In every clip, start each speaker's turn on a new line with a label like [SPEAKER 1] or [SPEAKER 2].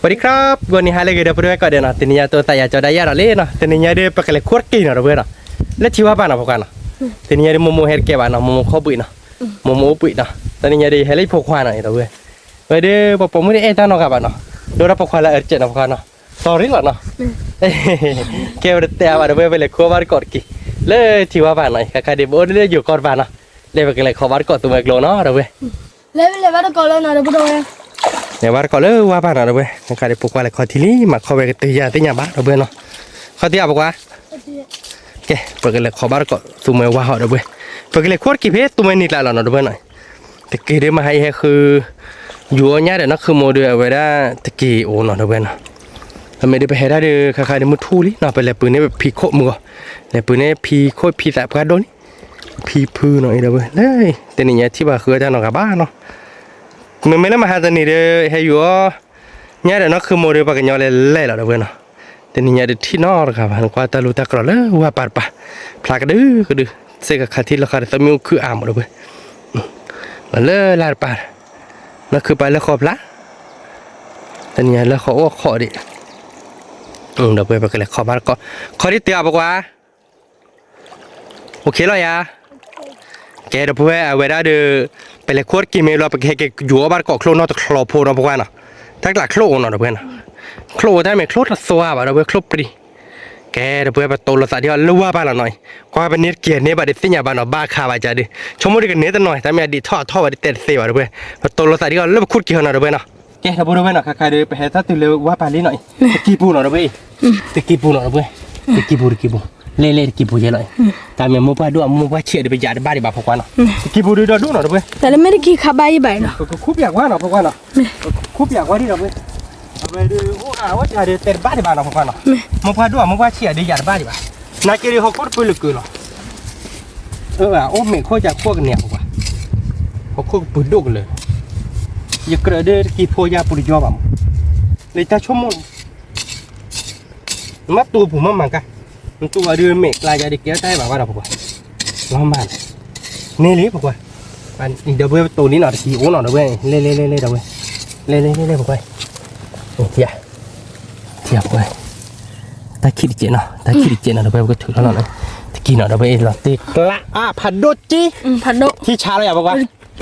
[SPEAKER 1] สวัสดีครับวันนี้ฮาเลกเดอร์พูดไว้ก่อนเดี๋ยวนะทีนี้ตัวแต่อยากจะได้ยาอะไรเนาะทีนี้เดี๋ยวไปกันเลยขวดกินนะเราเพื่อนเนาะแล้วชีวะบ้านเราพวกกันเนาะทีนี้เดี๋ยวโมโมเฮร์เก็บบ้านเนาะโมโมข้าวปุ๋ยเนาะโมโมปุ๋ยเนาะทีนี้เดี๋ยวเฮลิพกควานเนาะเราเพื่อนเดี๋ยวผมไม่ได้ตั้งนอกกับบ้านเนาะโดนเราพกควานละเจ็ดนะพวกกันเนาะสอรี่หรอเนาะเก็บเตี้ยบ้านเราเพื่อนไปเลยขวดบ้านกอดกี่เลยชีวะบ้านเนาะใครเดี๋ยวบอกเลยอยู่กอดบ้านเนาะเลยไปกันเลยขวดบ้านกอดตัวเมกโลเนาะเราเพื่อน
[SPEAKER 2] เลยบ้านกอดเลยเนาะเราพูดเลย
[SPEAKER 1] เนี่ยว่าก็เลยว่าบ้านเราเว้ยใครได้ปลูกว่าอะไรขอทีนี้มาขอไปตียาตีหญ้าบ้านเราเว้ยเนาะขอตียาบอกว่าแกเปิดกันเลยขอบ้านก็ตุ้มไม่ว่าเราเว้ยเปิดกันเลยขวดกี่เพชรตุ้มไม่นิดละเราเนาะเราเว้ยหน่อยตะกี้เดี๋ยวมาให้คืออยู่เนี่ยเดี๋ยวนักคือโมเดลไว้ได้ตะกี้โอ้เนาะเราเว้ยเนาะทำไมได้ไปให้ได้เด้อใครได้มือทูลี่เนาะไปเลยปืนนี้แบบพีโคมือเลยปืนนี้พีโคพีแต่พระโดนพีพื้นหน่อยเราเว้ยเลยแต่นี่เนี่ยที่ว่าคือจะนอนกับบ้านเนาะมันไม่ได้มาหาตอนนี้เด้อให้อยู่เนี่ยเดี๋ยวนักคือโมเดลปากกันยอเลยเล่เราเว้ยเนาะแต่นี่เนี่ยเดี๋ยวที่นอกครับหันกว่าตาลูตากรอเลยว่าปาดปะพลากระดื้อเสกขาที่ราคาสมิวคืออ่ามหมดเลยมันเลยลาดปาดนั่นคือไปแล้วขอบละแต่เนี่ยแล้วขอว่าขอดิเดี๋ยวไปกันเลยขอบ้านก็ขอที่เตียบอกว่าโอเคแล้วยาแกเดี๋ยวเพื่อเวลาเดือไปเลยขวดกี่เมลเราไปแค่อยู่บ้านเกาะโคลนนอกจากคลอโพนเราพวกนั้นถ้าหลักโคลนเนาะเพื่อนโคลถ้าไม่โคลนละสวาบเราเพื่อโคลปรีแกเดี๋ยวเพื่อไปโตละสัตว์ที่ว่ารู้ว่าบ้านเราหน่อยก็เป็นเนื้อเกียร์เนื้อบัดเสียบ้านเราบ้าข่าวใจดิชมว่าดีกันเนื้อแต่หน่อยแต่ไม่ดีท่อบัดเตะเสียบ้านเราเพื่อไปโตละสัตว์ที่ว่าเริ่มขุดเกี่ยวเราเพื่อนเนาะแกเราพูดเพื่อนเนาะใครเดี๋ยวไปให้ถ้าตื่นเร็วว่าปาลีหน่อยตะกี้ปูเนาะเพื่อนตะกี้ปูเนาะเพื่อนตะกี้ปูเล่กี่ปูเยอะเลยแต่เมื่อมัวดูมัวเชี่ยเดี๋ยวไปยาบ้านดีบ้าพวกนั้นเนาะกี่ปูดูดูเนาะเพื่อน
[SPEAKER 2] แต่ไม่ได้กี่ขับใบใบเนาะ
[SPEAKER 1] คุบอยากว่าเนาะพวกนั้นเนาะคุบอยากว่าที่เราเพื่อนเอาไปดูโอ้ว่าจะเดี๋ยวเตะบ้านดีบ้าเนาะพวกนั้นเนาะมัวดูมัวเชี่ยเดี๋ยวยาบ้านดีบ้านาเกลียวเขาโคตรปืนลึกเนาะโอ้เมฆโคตรจะโคตรเนี่ยพวกว่าเขาโคตรปืนดุเลยอย่ากระเดดกี่พูยาปุริยอบ้าเลยตาชั่วโมงมัดตัวผมมั่งกันตัวเดือเมฆลายจะได้เกี่ยวใจแบบว่าเราพวกว่าล้อมันนี่เลยพวกว่าอันเดี๋ยวเว้ยตัวนี้หน่อยกี่โอ้หน่อยเว้ยเล่เดี๋ยวเว้ยเล่พวกว่าเทียพวกว่าตาขี้ดิเจเนาะเดี๋ยวเว้ยก็ถือแล้วเนาะตะกี้เนาะเดี๋ยวเว้ยเราตีกละผัดโดจี
[SPEAKER 2] ผัดโด
[SPEAKER 1] ที่ชาเลยอ่ะพวกว่า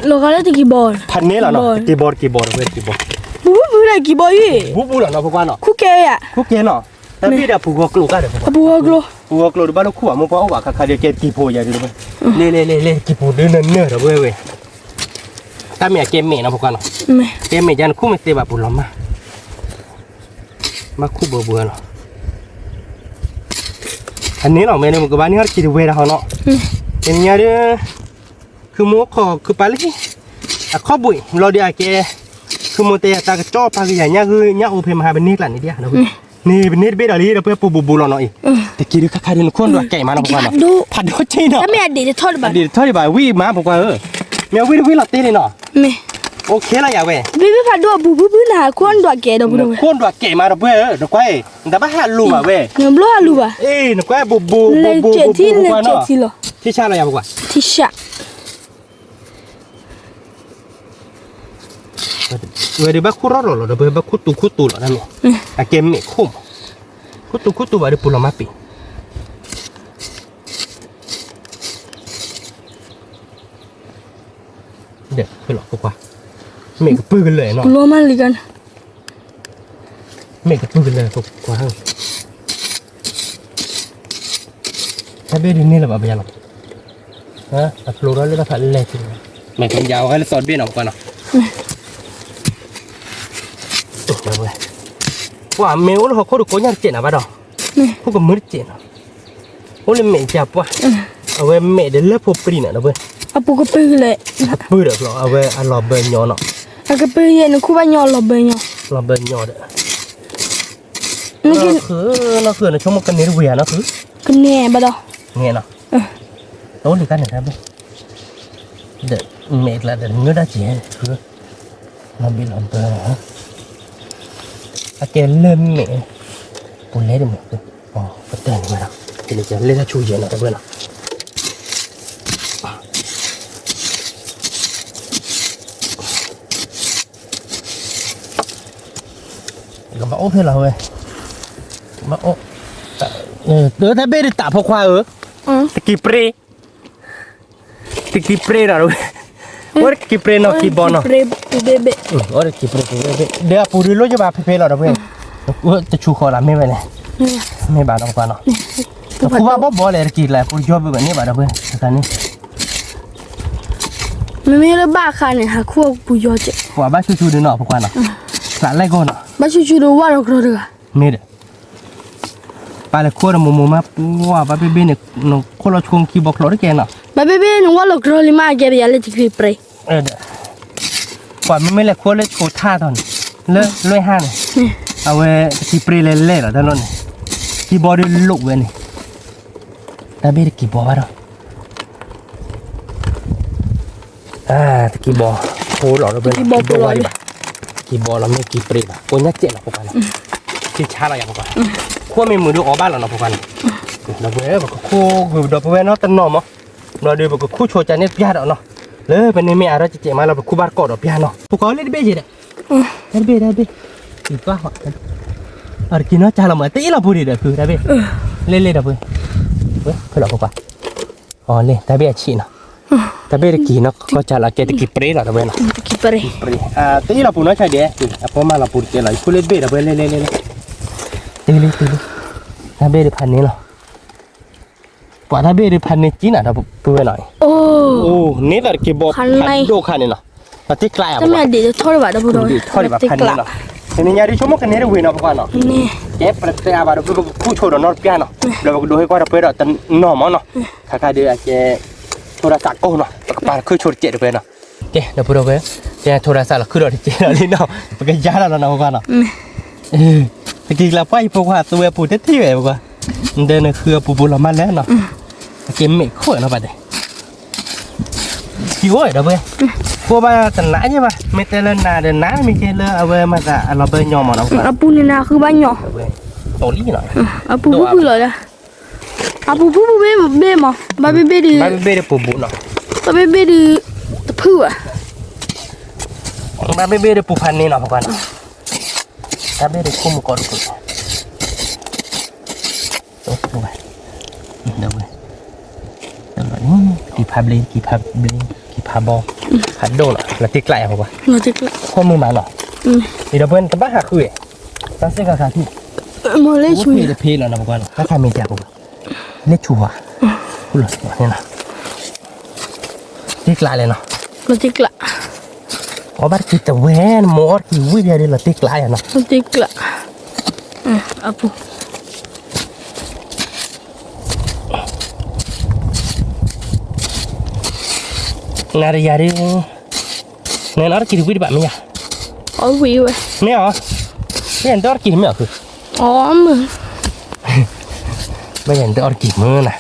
[SPEAKER 2] เราก็ได้ตีกีบอล
[SPEAKER 1] ผัดนี้เหรอเนาะกีบอลเว้ยกีบอล
[SPEAKER 2] บูอะไรกีบอลยี่
[SPEAKER 1] บูเหรอเนาะพวกว่าเนาะ
[SPEAKER 2] คุกเกย์อ่ะ
[SPEAKER 1] เนาะแต่พี่เดี๋ยวผูกกลูกันเดี๋ยว
[SPEAKER 2] ผูกก
[SPEAKER 1] ลูดูบ้านเราขวบมึงเพราะว่าใครเดี๋ยวเก็บกี่โพยาดูด้วยเล่กี่โพเดินเนื้อเดี๋ยวเว้ยถ้าเมียเกมเมย์นะพวกกันเนาะเกมเมย์ยันคู่ไม่เตะแบบปุ่นล้อมาคู่เบื่อเนาะอันนี้เนาะเมย์ในหมู่บ้านนี้เขาคิดเวลาเขาเนาะเป็นยังไงเด้อคือมัวขอคือไปเลยข้อบุ๋ยเราเดี๋ยวแกคือมัวเตะตากระจอกปากใหญ่เนี่ยคือเนี่ยโอเพนมาเป็นนิดหลังนิดเดียวนะนี่เป็นนิดเบ็ดอะไรเราเพื่อปูบูเราหน่อยแต่กี่เดือนใครเดินคนด้วยแก่มาเนาะพวกเราผัดด้วยจีเนาะ
[SPEAKER 2] ถ้าไม่อดีตทอด
[SPEAKER 1] บ่วิ่งมาพวกเราเมียวิ่งหลับตีเลยเนาะโอเคแล้วอย่าเว้ย
[SPEAKER 2] วิ่งผัดด้วยบูหนาคนด้วยแก่ดอกด้วย
[SPEAKER 1] คนด้วยแก่มาดอกเว้ยดอกไว้แต่บ้าหันลูอ่ะเว้ย
[SPEAKER 2] เงินบล้อลูอ่ะ
[SPEAKER 1] ดอกไว้บูที่ชาอะไรอย่าบอกว่า
[SPEAKER 2] ที่ชา
[SPEAKER 1] เวลาบ้าคุรอหรอเดี๋ยวบ้าคุตุหรอนั่นเนี่ยเกมเนี่ยคุ้มคุตุว่าเดี๋ยวปุ่นละมาปีเดี๋ยวไปหลอกพวกว่าเมฆปืนกันเลยเนาะ
[SPEAKER 2] กลัวมันเลยกัน
[SPEAKER 1] เมฆปืนกันเลยพวกว่าถ้าเบดินนี่แหละแบบยังฮะอัพโหลดแล้วก็ถ่ายเล่นเมฆยาวให้สอนเบี้ยหน่อยก่อนเนาะว่าเมลเขาดูคนยังเจ๋งนะบ้าดอกพวกก็มืดเจ๋งนะโอ้เลยเมจับว่ะเอาไว้เมเดินเลือกพวกปรีน่ะนะเว้ย
[SPEAKER 2] เอาปูกระปือเลย
[SPEAKER 1] ปืนเด็กเหรอเอาไว้อันหล่อเบย์ยอเนาะ
[SPEAKER 2] เอากระปือเย็นคู่บ้านยอหล่อเบย์ย
[SPEAKER 1] อเด้อนี่คือในช่วงมันกันเนื้อเวียนะคือ
[SPEAKER 2] กันแน่บ้าดอก
[SPEAKER 1] แน่เนาะโต้ดีกันนะครับเด็กเมดละเด็กเนื้อได้เจ๋งคือเราบินหล่อเบย์ฮะอาเกลเล่นเมย์ปุ่นเล่นเมย์อ๋อก็เต้นมาแล้วทีนี้จะเล่นชูเย็นนะเพื่อนนะ ก็มาโอ้เพื่อนเราเว้ยมาโอ้ถ้าเบได้ตาพกควาตะกี้เปรย์เราเว้ยว่ากี้เปรย์เนาะกี้บอลเนาะ
[SPEAKER 2] เปรเบเบ
[SPEAKER 1] ว่ากี้เปรย์เดี๋ยวปูริโลจะมาเพลเราเว้ยว่าจะชูคอละไม่ไปเลยไม่บาดเอากว่าเนาะกูว่าบ่เลยกี้แหละปูจอบแบบนี้บาดเว้ยตอนนี้
[SPEAKER 2] ไม่เลยบ้าค่ะเนี่ยหาคู่ปุยเจ
[SPEAKER 1] ว่าบ้าชูๆเนาะพกว่าเนาะหลานไรก่อนเนาะ
[SPEAKER 2] บ้าชูดูว่าเรากระโดด
[SPEAKER 1] ไม่เด้ปลาเลยโคตรมุมมาว่าบ้าเบเนี่ยน้องคนเราชงคีบอกเราได้แกเนาะ
[SPEAKER 2] บ้าเบหนูว่าเรากระโดดมาแกไปอะไรที่พี่เปรย์
[SPEAKER 1] เด้กว่าไม่เลยโคตรเลยโชว์ท่าตอนเลยห้าเนี่ยเอาไว้ที่เปรย์เล่ๆหรอท่านนคีบอร์ดลุกเว้ยนี่แต่เบได้คีบอร์ดหรอคีบอร์ดโอ้หล่อเราเป็นคีบอร์ดคีบอร์ดเราไม่คีเปรย์ป่ะโอ้ยนักเจ๋งนะพวกกันที่ช้าเราอย่างพวกกันขั้วไม่มือดูออกบ้านเราเนาะพวกกันเราเว้ยแบบคู่เราเว้ยเนาะตันนอมอ่ะเราดูแบบคู่โชว์ใจเนี่ยพิจารณาเนาะเลยเป็นนี่ไม่อะไรจะเจ๋งมาเราแบบคู่บ้านกอดเราพิจารณาพวกเขาเล่นเบย์ได้เบย์อีกว่าหัวอะไรกินเนาะจ่าเราเหมือนตีเราพูดดีเด้อคือได้เบย์เล่นได้เบย์เว้ยเพื่อเราพวกกันอ๋อเล่นได้เบย์ชีเนาะแต่เบย์กี่เนาะก็จะละเกตกี่เปรย์เราเว้ยเนาะ
[SPEAKER 2] กี่เปรย์
[SPEAKER 1] ตีเราพูดน้อยใช่เด้พอมาเราพูดเกี่ยวกับคู่เล่นเบย์เราเว้ยเล่นตีถ้าเบย์พันนี้เนาะกว่าถ้าเบย์พันนี้จีน่ะเราพูดไปหน่อยโอ้นี่แต่กี่บอกพันโดคันนี่เนาะมาที่กลายอ่ะ
[SPEAKER 2] แต่แม่เดี๋ยวทอดแบบเราพูด
[SPEAKER 1] ทอดแบบพันนี่เนาะทีนี้ยาดิชั่วโมงกันนี้เราเว้ยเนาะพวกกันเนาะ
[SPEAKER 2] นี่
[SPEAKER 1] แกประเทศอาบาเราคู่โชว์เรานอร์เปียเนาะเราดูให้กว่าเราไปเราแต่นอมเนาะข้าเดี๋ยวแกโทรศัพท์ก็เนาะปาคือโชว์เจ็ดไปเนาะแกเดี๋ยวพูดเอาไปแกโทรศัพท์เราคือเราเจ็ดเราเนาะมันก็ยาเราเนาะพวกกันเนาะตะกี้เราไปพวกว่าตัวปูเที่ยวพวกว่าเดินคือปูเรามาแล้วเนาะเกมไม่ค่อยเนาะไปเด้กี่วันเดี๋ยวไปพวกบ้านแต่หนาใช่ป่ะไม่แต่ละหนาเดินหนาไม่เจอเลยเอาไว้มาแต่เราไปยอมมาเนาะ
[SPEAKER 2] อาปูนี่นะคือบ้านหยอ
[SPEAKER 1] โตลี่หน่อย
[SPEAKER 2] อาปูพูดเลยนะอาปูพูดเบ้มาบ้าเบ้ดี
[SPEAKER 1] บ้าเบ้ดีปูบุเนาะ
[SPEAKER 2] บ้าเบ้ดีตะพื้อ่ะ
[SPEAKER 1] บ้าเบ้ดีปูพันนี่เนาะพวกกันบ้าเบ้ดีคุ้มก่อนกูโอ้โหเดี๋ยวนี่กี่พับลิงกี่พับบอพัดโดนแล้วติดไกลอ่ะพวกว่า
[SPEAKER 2] ติดไกล
[SPEAKER 1] ข้อมือมาเนาะนี่เราเพิ่นกันบ้าหักคือตั้งเส้นกระสาที่
[SPEAKER 2] มอเล่ช่วย
[SPEAKER 1] จะพีแล้วนะพวกว่าถ้าใครมีแจกพวกเล็กชัวกูเลยนี่นะติดไกลเลยเนาะ
[SPEAKER 2] ติดไกล
[SPEAKER 1] อ๋อบ้านคิดแต่แวนมอดคิววิเดียร์เลยติดไกลอ่ะเนาะ
[SPEAKER 2] ติดไกลอาปู
[SPEAKER 1] นาฬิกาดิเนี่ยนาฬิกาวิดแบบนี้อ่ะ
[SPEAKER 2] อ๋อวิว
[SPEAKER 1] เนี่ยเหรอไม่เห็นตัวกี่มั้ยคือ
[SPEAKER 2] อ๋อมึง
[SPEAKER 1] ไม่เห็นตัวกี่มื้อนะ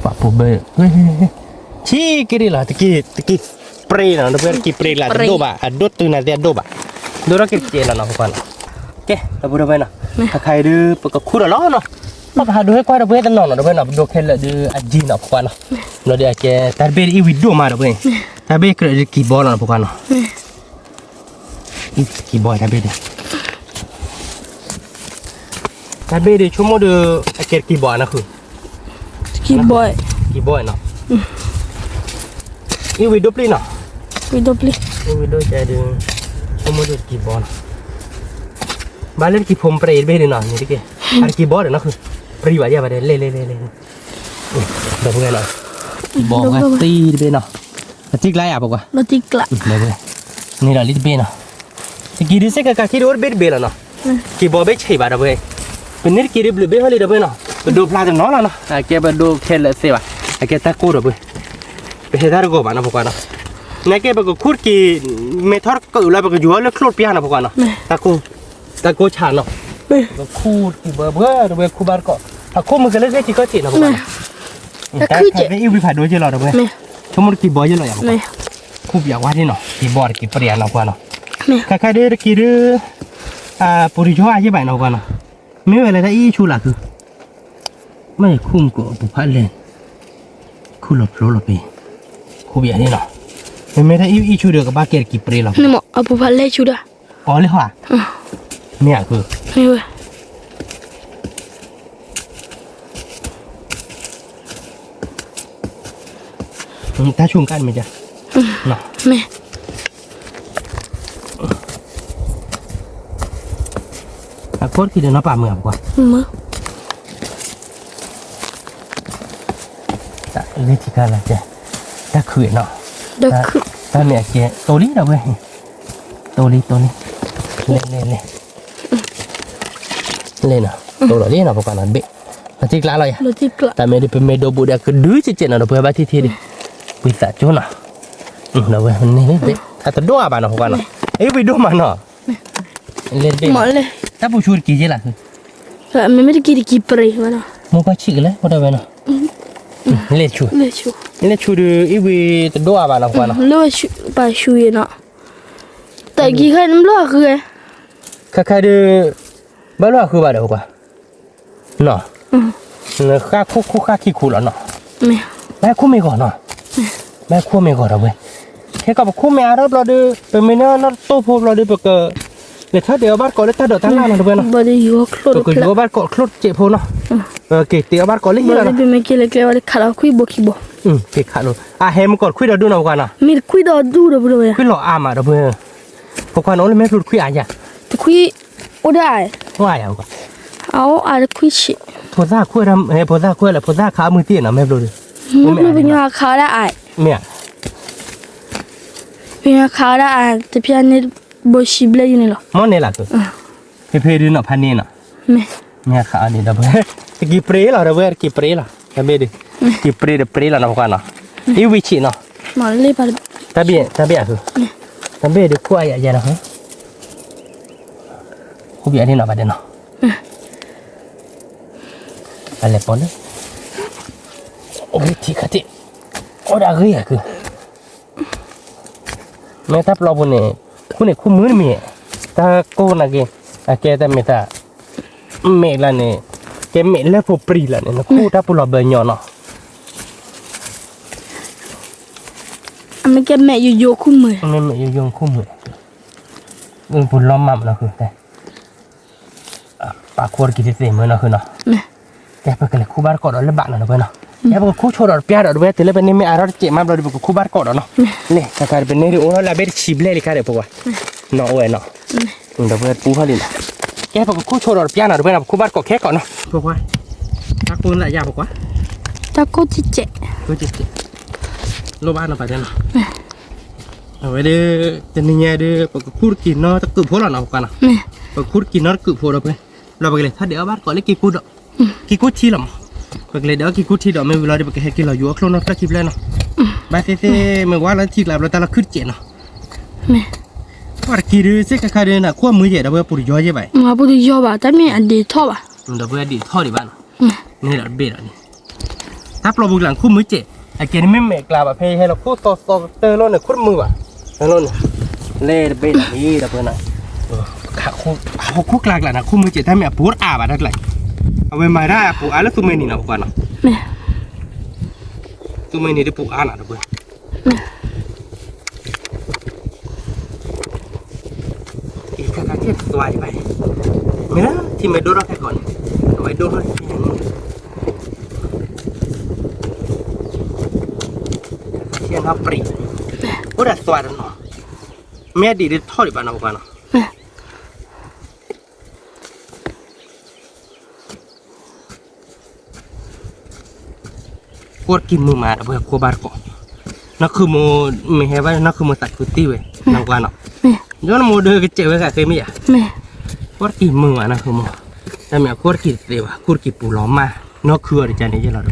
[SPEAKER 1] ปะปูเบย์ชี้กี่ดีล่ะตะกี้เปรย์นะเราเป็นกี่เปรย์ล่ะโดบะดูตัวน่ะเดี๋ยวโดบะดูเรากี่เจแล้วนะพวกนั้นโอเคเราพูดไปนะถ้าใครดูปกคู่เราเนาะมาหาดูให้กว่าเราเพื่อนนอนเราเพื่อนเราดูแค่ละดูอาจีนเราพวกนั้นเราเดี๋ยวแกแต่เบย์อีวิดดูมาเราเพื่อนแต่เบย์คือกี่บอลเราพวกนั้นอีกี่บอลแต่เบย์แต่เบย์ชั่วโมงดูเกิดกี่บอลนะคือ
[SPEAKER 2] กี่บ
[SPEAKER 1] อยเนาะอีวิดดูปลีเนาะ
[SPEAKER 2] วิดดูปลี
[SPEAKER 1] อีวิดดูใจดูชั่วโมงดูกี่บอลบ้านเล่นกี่ผมเปรย์เบย์เนาะนี่ดิแกอะไรกี่บอลเนาะคือปรีว่าจะมาเล่นเดี๋ยวเพื่อนเราบอกว่าตีเบนเนาะตีกลายอ่ะบอกว่า
[SPEAKER 2] ตีกลาย
[SPEAKER 1] เดี๋ยวเพื่อนนี่เราลิดเบนเนาะกี่ดิเซกกับกี่โดนเบนแล้วเนาะกี่บอลเบชใช่ป่ะเดี๋ยวเพื่อนเป็นนี่กี่ดิบเบลเลยเดี๋ยวเพื่อนเนาะเป็นดูพลาดน้อยแล้วเนาะแกเป็นดูเทลเสียว่ะแกตะกูเดี๋ยวเพื่อนเป็นเหตุการณ์กูบ้านนะพวกนั้นนี่แกเป็นกูขุดกี่เมทัลก็อยู่แล้วเป็นกูจั่วเลือกโคลดพิจารณาพวกนั้นตะกูฉานเนาะคูกี่เบอร์เดี๋ยวคูบาร์ก็ถ้าคูมันก็เล็กๆที่ก็ติดนะพวกนั้นแต่คือจะอีวิผ่านด้วยเจริญนะเพื่อนชั่วโมงกี่บอลเยอะเลยอ่ะคูอยากว่าที่เนาะกี่บอลกี่เปรียนนะพวกนั้นใครๆเด้อกี่เด้อปุริชัวใช่ไหมนะพวกนั้นไม่เป็นไรแต่อีชูหลักคือไม่คุ้มกว่าบุพเพเลยคู่หลบโลหลบไปคู่อยากนี่เนาะ ไม่ได้อีชูเดือกับบาเกตกี่ปีหรอ
[SPEAKER 2] นี่หมออาปูพันเล่ชุดอ่ะ
[SPEAKER 1] อ๋อเลยเหรอเนี่ยคือ
[SPEAKER 2] นี่เว้ย
[SPEAKER 1] ถ้าช่วงกันไหมจ๊ะเนาะ
[SPEAKER 2] แม่
[SPEAKER 1] โคตรคิดเดินน้ำป่าเมืองกว่า
[SPEAKER 2] มือ
[SPEAKER 1] แต่เรื่องที่กันละจ๊ะถ้าคืนเนาะ
[SPEAKER 2] เด็กคือ
[SPEAKER 1] ถ้าเนี่ยเจ๊ตัวนี้เราเว้ยตัวนี้เล่นเนาะตัวเราเล่นเนาะพวกนั้นเบ๊ะมาที่กลางเลย
[SPEAKER 2] รถที่กลับ
[SPEAKER 1] แต่ไม่ได้เป็นเมโดบูเดียคือดื้อเจ๊เนาะเพื่อบ้านที่ดิปิดตาจุนเนาะเราเว้ยนี่เบ๊ะถ้าตัวด้วบ้านเนาะพวกนั้นเอ้ยไปดูมันเนาะเล่นเบ๊ะ
[SPEAKER 2] หมอเลย
[SPEAKER 1] ถ้าผู้ชูกี่เจ๊ล่ะคือ
[SPEAKER 2] แต่ไม่ได้กี่ปรีวะเนาะ
[SPEAKER 1] มึงก็ชิกเลยว่าได้เว้ยเนาะเล่นชู
[SPEAKER 2] เลยชู
[SPEAKER 1] เล่นชูดูอีวีตัวด้วบ้านเนาะพวกนั้น
[SPEAKER 2] เลือดชูไปชูเนาะแต่กี่ใครน้ำเลือดคือไง
[SPEAKER 1] ใครดูบ้านเราคือบ้านเดียวกันเนาะเนี่ยข้าคู่ข้าขี้คู่แล้วเนาะ
[SPEAKER 2] แม่
[SPEAKER 1] แม่คู่ไม่ก่อนเนาะแม่คู่ไม่ก่อนเราเว้ยแค่กับคู่แม่เราดูเป็นเมนูเราโตพบเราดูเปกเนี่ยถ้าเดี๋ยวบ้านก่อนแล้วถ้าเดี๋ยวท่านล่าเราดูเว้ยเนาะ
[SPEAKER 2] บไดีอยู่คลุ
[SPEAKER 1] ก็อยู่บ้านก่อนคลุดเจ็บพอเนาะเก๋เตี๋ยวบ้านก่อนเล็ก
[SPEAKER 2] บ
[SPEAKER 1] ๆ
[SPEAKER 2] ไดี
[SPEAKER 1] เนาะ
[SPEAKER 2] เป็นไม่เกี่ยวกับอะไรขาดคุยบอกขี้บอก
[SPEAKER 1] เก๋ขาดเลยเฮมก่อนคุยเราดูหน่อยกันเนาะ
[SPEAKER 2] มีคุยดอดูเด้อบ่เว้ย
[SPEAKER 1] คุยหล่ออามาเราเว้ยพวกกันโอ้เลยแม่หลุดคุยอะไร
[SPEAKER 2] แต่คุยโอ้ได้
[SPEAKER 1] ว่าอย่างกัน
[SPEAKER 2] เอาอะไรคุยชิ
[SPEAKER 1] พอซ่าคุยทำพอซ่าคุยอะไรพอซ่าขามือเตี้ยนะแม่หลุด
[SPEAKER 2] ไม่รู้เป็นยังไงขาได้
[SPEAKER 1] เมีย
[SPEAKER 2] เป็นยังไงขาได้แต่พี่อันนี้บ่ชิบเลยอยู่นี่หรอ
[SPEAKER 1] มอนเนี่ยล่ะคือเพลินเนาะพันนี่เนาะ
[SPEAKER 2] แม่
[SPEAKER 1] เมียขานี่ดับเบิ้ลกี่ปรีล่ะดับเบิ้ลกี่ปรีล่ะดับเบิ้ลดิกี่ปรีล่ะนะพวกกันเนาะอีวิชิเนาะ
[SPEAKER 2] หมอเลยไป
[SPEAKER 1] ตาเบี้ยคือตาเบี้ยดูคุยอะไรนะฮะคุยอะไรเนาะประเด็นเนาะอะไรปอนเนี่ยโอ้ยที่ขัดที่โอ้ด่าเกลียคือแม่ทับเราบนเนี่ยคุณเนี่ยคู่มือมีตาโกนักเกแกแต่ไม่ตาเมล่ะเนี่ยแกเมล่ะพอปรีล่ะเนี่ยคู่ทับเราเบยเนาะ
[SPEAKER 2] อันนี้แกแม่อยู่โยคุ้มมือ
[SPEAKER 1] ไม่ยงคู่มือปุ่นล้อมมั่มเนาะคือแต่ปากขวดกินเสียมือเนาะคือเนาะ
[SPEAKER 2] แม่
[SPEAKER 1] แกไปกันเลยคู่บ้านกอดแล้วบ้านเนาะเพื่อนเนาะแกไปคู่โชว์ดอกเปียดอกเว้ยแต่เลยเป็นนี่ไม่อารมณ์เจ็บมากเราดูคู่บ้านกอดเนาะเนี่ยถ้าการเป็นนี่ดูโอ้เราเบ็ดชิบเลยเลยค่ะเดี๋ยวพวกว่าเนาะเว้ยเนาะเดี๋ยวเพื่อนปูเขาดิแกไปคู่โชว์ดอกเปียดเนาะเพื่อนคู่บ้านกอดแค่ก่อนเนาะพวกว่าตะกูนหลายอย่างพวกว่า
[SPEAKER 2] ตะโกจิเจ
[SPEAKER 1] ก็จะโลบ้านเราไปเนาะเอาไว้เด้อจะนี่ไงเด้อปกคู่กินเนาะตะกุบพวกเราเนาะกันเนาะ
[SPEAKER 2] แม่
[SPEAKER 1] ปกคู่กินเนาะกุบพวกเราไปเราไปเลยถ้าเดี๋ยวบ้านก่อนเล็กกี่กูดกี่กูทีหรอปกเลยเดี๋ยวกี่กูทีดอกไม่เวลาเดี๋ยวปกให้กินเราอยู่คลนเราคลิปเลยเนาะบ้านเต้เมื่อวานเราทีเราแต่เราขึ้นเจเนาะ
[SPEAKER 2] แม่
[SPEAKER 1] ว่ากี่เดือนเสกใครเดือนน่ะขั้วมือเจเดี๋ยวปุ๋ยย่อยเยอะไป
[SPEAKER 2] มาพูดย่อบ่แต่แม่อันเดียวท่อบ่
[SPEAKER 1] เดี๋ยวดีท่อดีบ้านนี่แหละเบ็ดอันนี้ถ้าเราบุกหลังคู่มือเจไอ้เกนี่ไม่เมกลาแบบให้เราคู่ต่อเตอร์โน่นเนี่ยคู่มือว่ะโน่นเล่เบ็ดนี่เดี๋ยวเพื่อนนะขาคู่กลางแหละนะคู่มือเจถ้าไม่ปูดอาบะได้เลยเอาไว้มาได้ปูอาแล้วตัวเมนี่นะพวกกันเนาะ
[SPEAKER 2] แม่
[SPEAKER 1] ตัวเมนี่ได้ปูอานะเพื่อนอีกการที่สวายไปไม่นะที่ไม่โดนเราแค่ก่อนเอาไว้โดนเลยเชียนเขาปรีโอ้แต่สวายแล้วเนาะแม่ดีได้ทอดอีกบ้านเราพวกกันเนาะกวดกินมือมาเพื่อควบาร์ก่อนนั่นคือโมไม่เห็นว่านั่นคือโมตัดกุฏิเว้ยนั่งกว่าเนาะย้อนโมเดือดเจ็บไว้กับเคยไม่อ่ะ
[SPEAKER 2] แม่
[SPEAKER 1] กวดกินมือมานั่นคือโมแต่เมื่อกวดกินเดียวกวดกินปูล้อมมานั่นคืออะไรจะนี่จะเราดู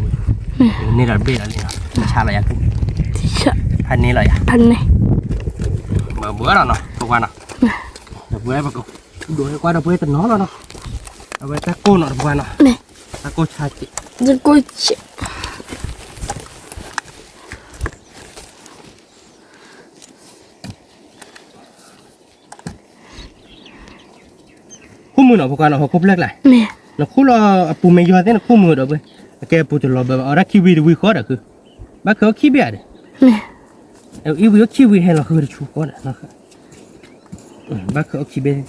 [SPEAKER 1] นี่เราเบ็ดอะไรเนาะชาอะไรกัน
[SPEAKER 2] ที่ชะ
[SPEAKER 1] พันนี้เลยอ่ะ
[SPEAKER 2] พันนี่
[SPEAKER 1] เบื่อเราเนาะพวกว่าเนาะเบื่อแบบดูให้กว่าเราเบื่อแต่น้องเราเนาะเอาไว้ตะโกนเนาะพวกว่าเนาะ
[SPEAKER 2] แม่
[SPEAKER 1] ตะโกนชาจิ
[SPEAKER 2] ตะโกจิ
[SPEAKER 1] คู่มือเนาะพวกว่าเนาะคู่เล็กเลย
[SPEAKER 2] แม่
[SPEAKER 1] แล้วคู่เราปูไม่ยอดเนี่ยคู่มือเด้อเว้ยแกปูจะรอแบบเอารักคีวีดูวิเคราะห์คือบ้าเขาขี้เบียด
[SPEAKER 2] แม่
[SPEAKER 1] yêu yêu kiwi hay là hơi chú con nó bác cứ kiwi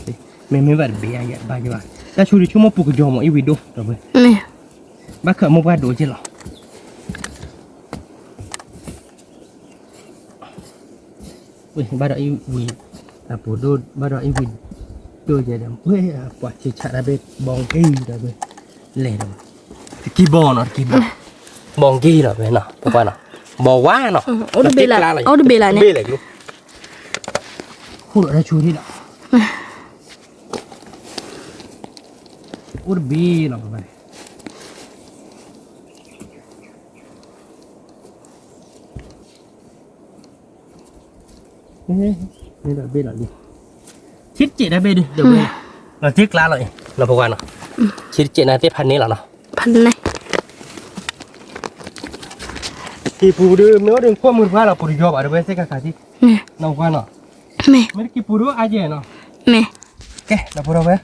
[SPEAKER 1] mình vẫn bị ai bao nhiêu ta chú đi chú mua bục giò mà yêu đâu rồi
[SPEAKER 2] nè
[SPEAKER 1] bác cứ mua ba đồ chứ lọ ba đồ yêu à bố đô ba đồ yêu đôi giờ đầm ơi quả chỉ chả là bên bong kia rồi bên lẻ rồi kỳ bong kia rồi bên nào các bạn nào bò quá nào
[SPEAKER 2] ở đây bê lại nè
[SPEAKER 1] bê lại luôn khu đó chui đi nào ở bê nào các bạn đây là bê lại đi chít chị đã bê đi được bê là tiếc lá rồi là các bạn nào chít chị này tiếp hành này là nào
[SPEAKER 2] phần này
[SPEAKER 1] thì phụ nữ nếu đừng qua mưa vào là phụ nữ gió ở đây sẽ cả gì
[SPEAKER 2] nè
[SPEAKER 1] nào qua nào
[SPEAKER 2] nè
[SPEAKER 1] mấy cái phụ nữ ai vậy nào
[SPEAKER 2] nè
[SPEAKER 1] cái là phụ nữ vậy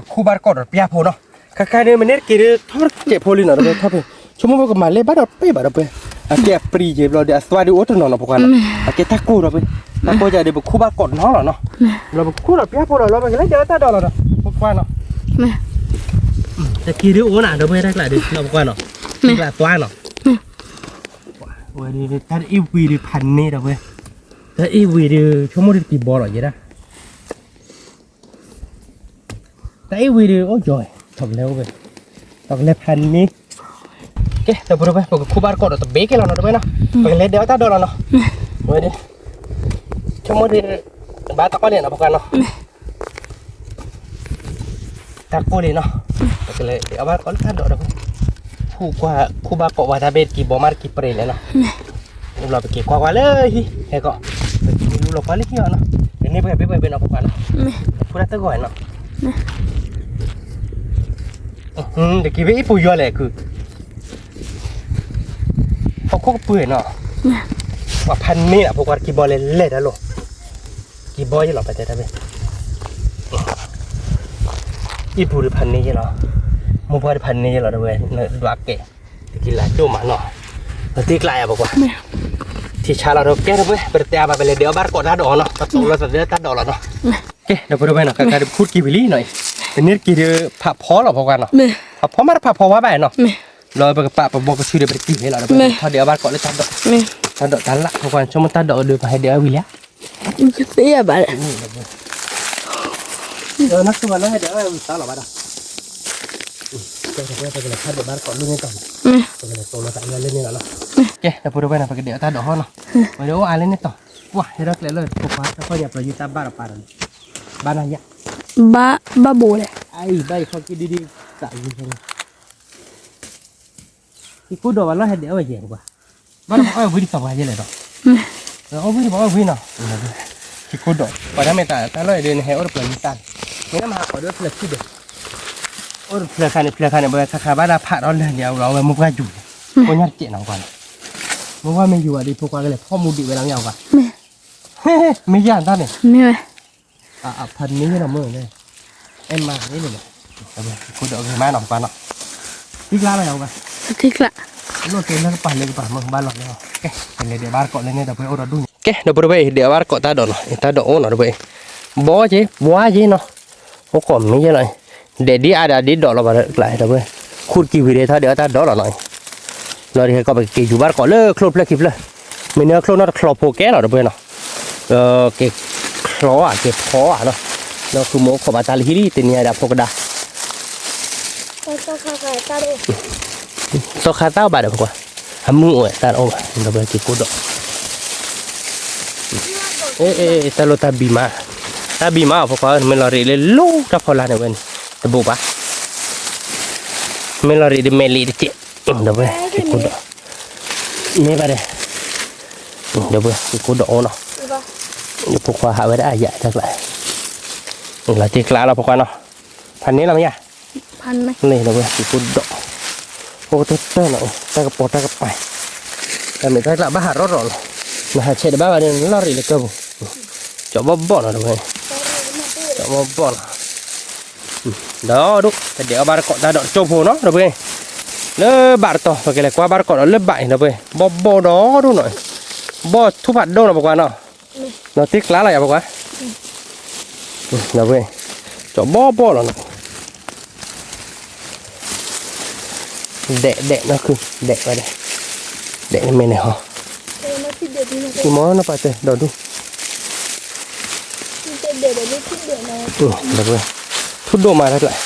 [SPEAKER 1] khu bar cọt ở bia phụ nó cái này mình nét kia thoát chạy phụ lên nào đây thoát về chúng mình có mà lấy bắt đầu bay bắt đầu về cái pri gì rồi để xóa đi ớt nó phụ quan cái taco rồi taco giờ để khu bar cọt nó là nó rồi khu ở bia phụ rồi rồi lấy đỡ ta đỡ rồi phụ quan nó cái kia đứa uống nào đâu về đây lại được nó phụ quan nó là toan nó ôi đi ta yêu quý điพัน này đâu vậy ta yêu quý đi chúng mình đi bỏ rồi vậy đó ta yêu quý đi ôi trời thật leo vậy thật leo พัน này cái ta bữa vậy khu bar cọt tụi bé cái nào đâu vậy nó phải lấy đéo ta đâu nó ôi đi chúng mình đi ba ta có liền nào bukan nó ta có liền nó phải lấy đéo ba có ta đâu đâu khu bar cọt và ta bên kỳ bỏ mar kỳ pre này nóเราไปเก็บกวาดเลยเฮ้ยก็ดูเราไปเลยที่เนาะเดี๋ยวนี้ไปเป็นเอาไปกันพูดได้ตั้งก่อนเนาะเดี๋ยวกี่ไปอีปุ่ยอะไรคือเขาคุกเปื่อยเนาะว่าพันนี่อ่ะพวกว่ากี่บอลเล่ได้หรอกี่บอลยังหล่อไปได้ไหมอีปุ่ยพันนี่ยังหรอมุกว่าพันนี่ยังหรอด้วยเนี่ยดวกเก๋กี่หลายตัวมาเนาะตีกลายอ่ะบอกว่าที่ชาเราแก้ทำไมเปิดแต่มาไปเลยเดี๋ยวบ้านกอดตาดอกเนาะตัดตัวเราตัดเดือดตาดอกแล้วเนาะโอเคเดี๋ยวไปดูไปหน่อยการพูดกี่วิลลี่หน่อยเป็นนี้กี่เดือผักพอหรอพอกันเนาะผักพอมาผักพอว่าแบบเนาะเราไปกับปะไปบอกกับชื่อเดี๋ยวไปกี่ให้เราถ้าเดี๋ยวบ้านกอดเลยตัดดอกตัดละพอกันช่วงมันตัดดอกเดือดไปให้เดี๋ยววิลลี่
[SPEAKER 2] จะเสียบ้าน
[SPEAKER 1] นักตัวนั้นให้เดี๋ยวตัดหรอบ้านอ่ะจะไปกันเลยถ้าเดี๋ยวบ้านกอดลูกนี่ก่อนไปกันเลยโตมาใส่เงินเล่นนี่แล้วเนาะโอเคเดี๋ยวพูดไปหน่อยไปกันเดี๋ยวตัดดอกเนาะเดี๋ยวอะไรนี่ต่อว้าเดี๋ยวเราเลยพวกว่าถ้าเขาอยากประยุทธ์ตามบ้านเราไปเลยบ้านอะไร
[SPEAKER 2] บ้าโบเลย
[SPEAKER 1] ไอ้ใบเขากินดีๆใส่ยังไงที่กูดูว่าเราเห็นเดี๋ยวไปเยี่ยมกว่าบ้านเราเอาวิ่งสบายยังไงต่อเอาวิ่งบอกว่าวิ่งเนาะที่กูดูพอทำไม่ตายแต่เราเดินให้อดเปลือยตันไม่น่ามาขอเดือดเปลือยที่เดียวอดเปลือยคันเบอร์ขาบ้านเราผ่าเราเลยเดี๋ยวเราไม่มุ่งว่าอยู่คนยัดเจาะหนังกว่ามุ่งว่าไม่อยู่อ่ะดิพวกว่าก็เลยพ่อมูดิเวลาเงาว่ะไม่ยากท่านเนี่ย
[SPEAKER 2] ไม่เลย
[SPEAKER 1] พันนี้เราเมื่อเลยเอ็มมานี่เลยเอาไปกูเดี๋ยวมาหน่อยก่อนเนาะทิ้งร้านอะไรเอาไป
[SPEAKER 2] ทิ้งละ
[SPEAKER 1] รถเต็มแล้วก็ปั่นเลยก็ปั่นมึงบ้านหลังเนี่ยแกเป็นเลยเดี๋ยวบ้านเกาะเลยเนี่ยเดี๋ยวไปเอาดอกดุ้งแกเดี๋ยวไปเดี๋ยวบ้านเกาะตาดอกเนาะตาดอกโอ้เนาะเดี๋ยวไปบ่อจีเนาะโอ้ก่อนไม่ใช่เลยเดี๋ยวดีอะไรดีดอกเราไปเลยเดี๋ยวไปขุดกี่วิเดียถ้าเดี๋ยวตาดอกเราหน่อยเราเดี๋ยวก็ไปกี่อยู่บ้านเกาะเลยครบเลยคลิปเลยไม่เนื้อครบน่าจะครบโปแกเนาะเดี๋ยวไปเนาะเก็บคล้อเก็บคอเนาะเราคือโมขบตาลิริติเนี่ยดับพกดาโซคาต้าบาดกว่าทำมือตาโอ้เราไปกินกูดตาโลตาบีมาพวกเขาเมลอรีเลยลูกทับพอลาเนี่ยเว้ยตะบุปะเมลอรีดิเมลีดิเจเราไปกินกูดนี่ไปเลยเดี๋ยวไปกินกูดเนาะเดี๋ยวพวกเขาหาไว้ได้ใหญ่จังเลยเราตีกลาเราพวกเขาเนาะพันนี้เราไม่ใช่
[SPEAKER 2] พันไหม
[SPEAKER 1] นี่เราไปกินกูดโอ้ตัวเต้าเนาะตากระปอดตากระไปแต่ไม่ได้กลับบ้านรถหรอกนะฮะเช็ดบ้านเนี่ยลอรีเลยก็บุจอบบ่อนอะไรจอบบ่อนเดี๋ยวดูเดี๋ยวบ้านก็ได้ดอกโจโผเนาะเราไปเลยบ้านต่อไปกันเลยกว่าบ้านก็เลิกใบเราไปบ่ดอดูหน่อย บ่ทุบผัดโดนบอกว่าเนาะเราติ๊กล้าอะไรบอกว่าเราเว้ยจะบ่หรอเนาะเดะนะคือเดะไปเดะไม่เนี่ยฮะคือมอนะไปเตะเดี๋ยวดูเราเว้ยทุบโดมาแล้วแหละ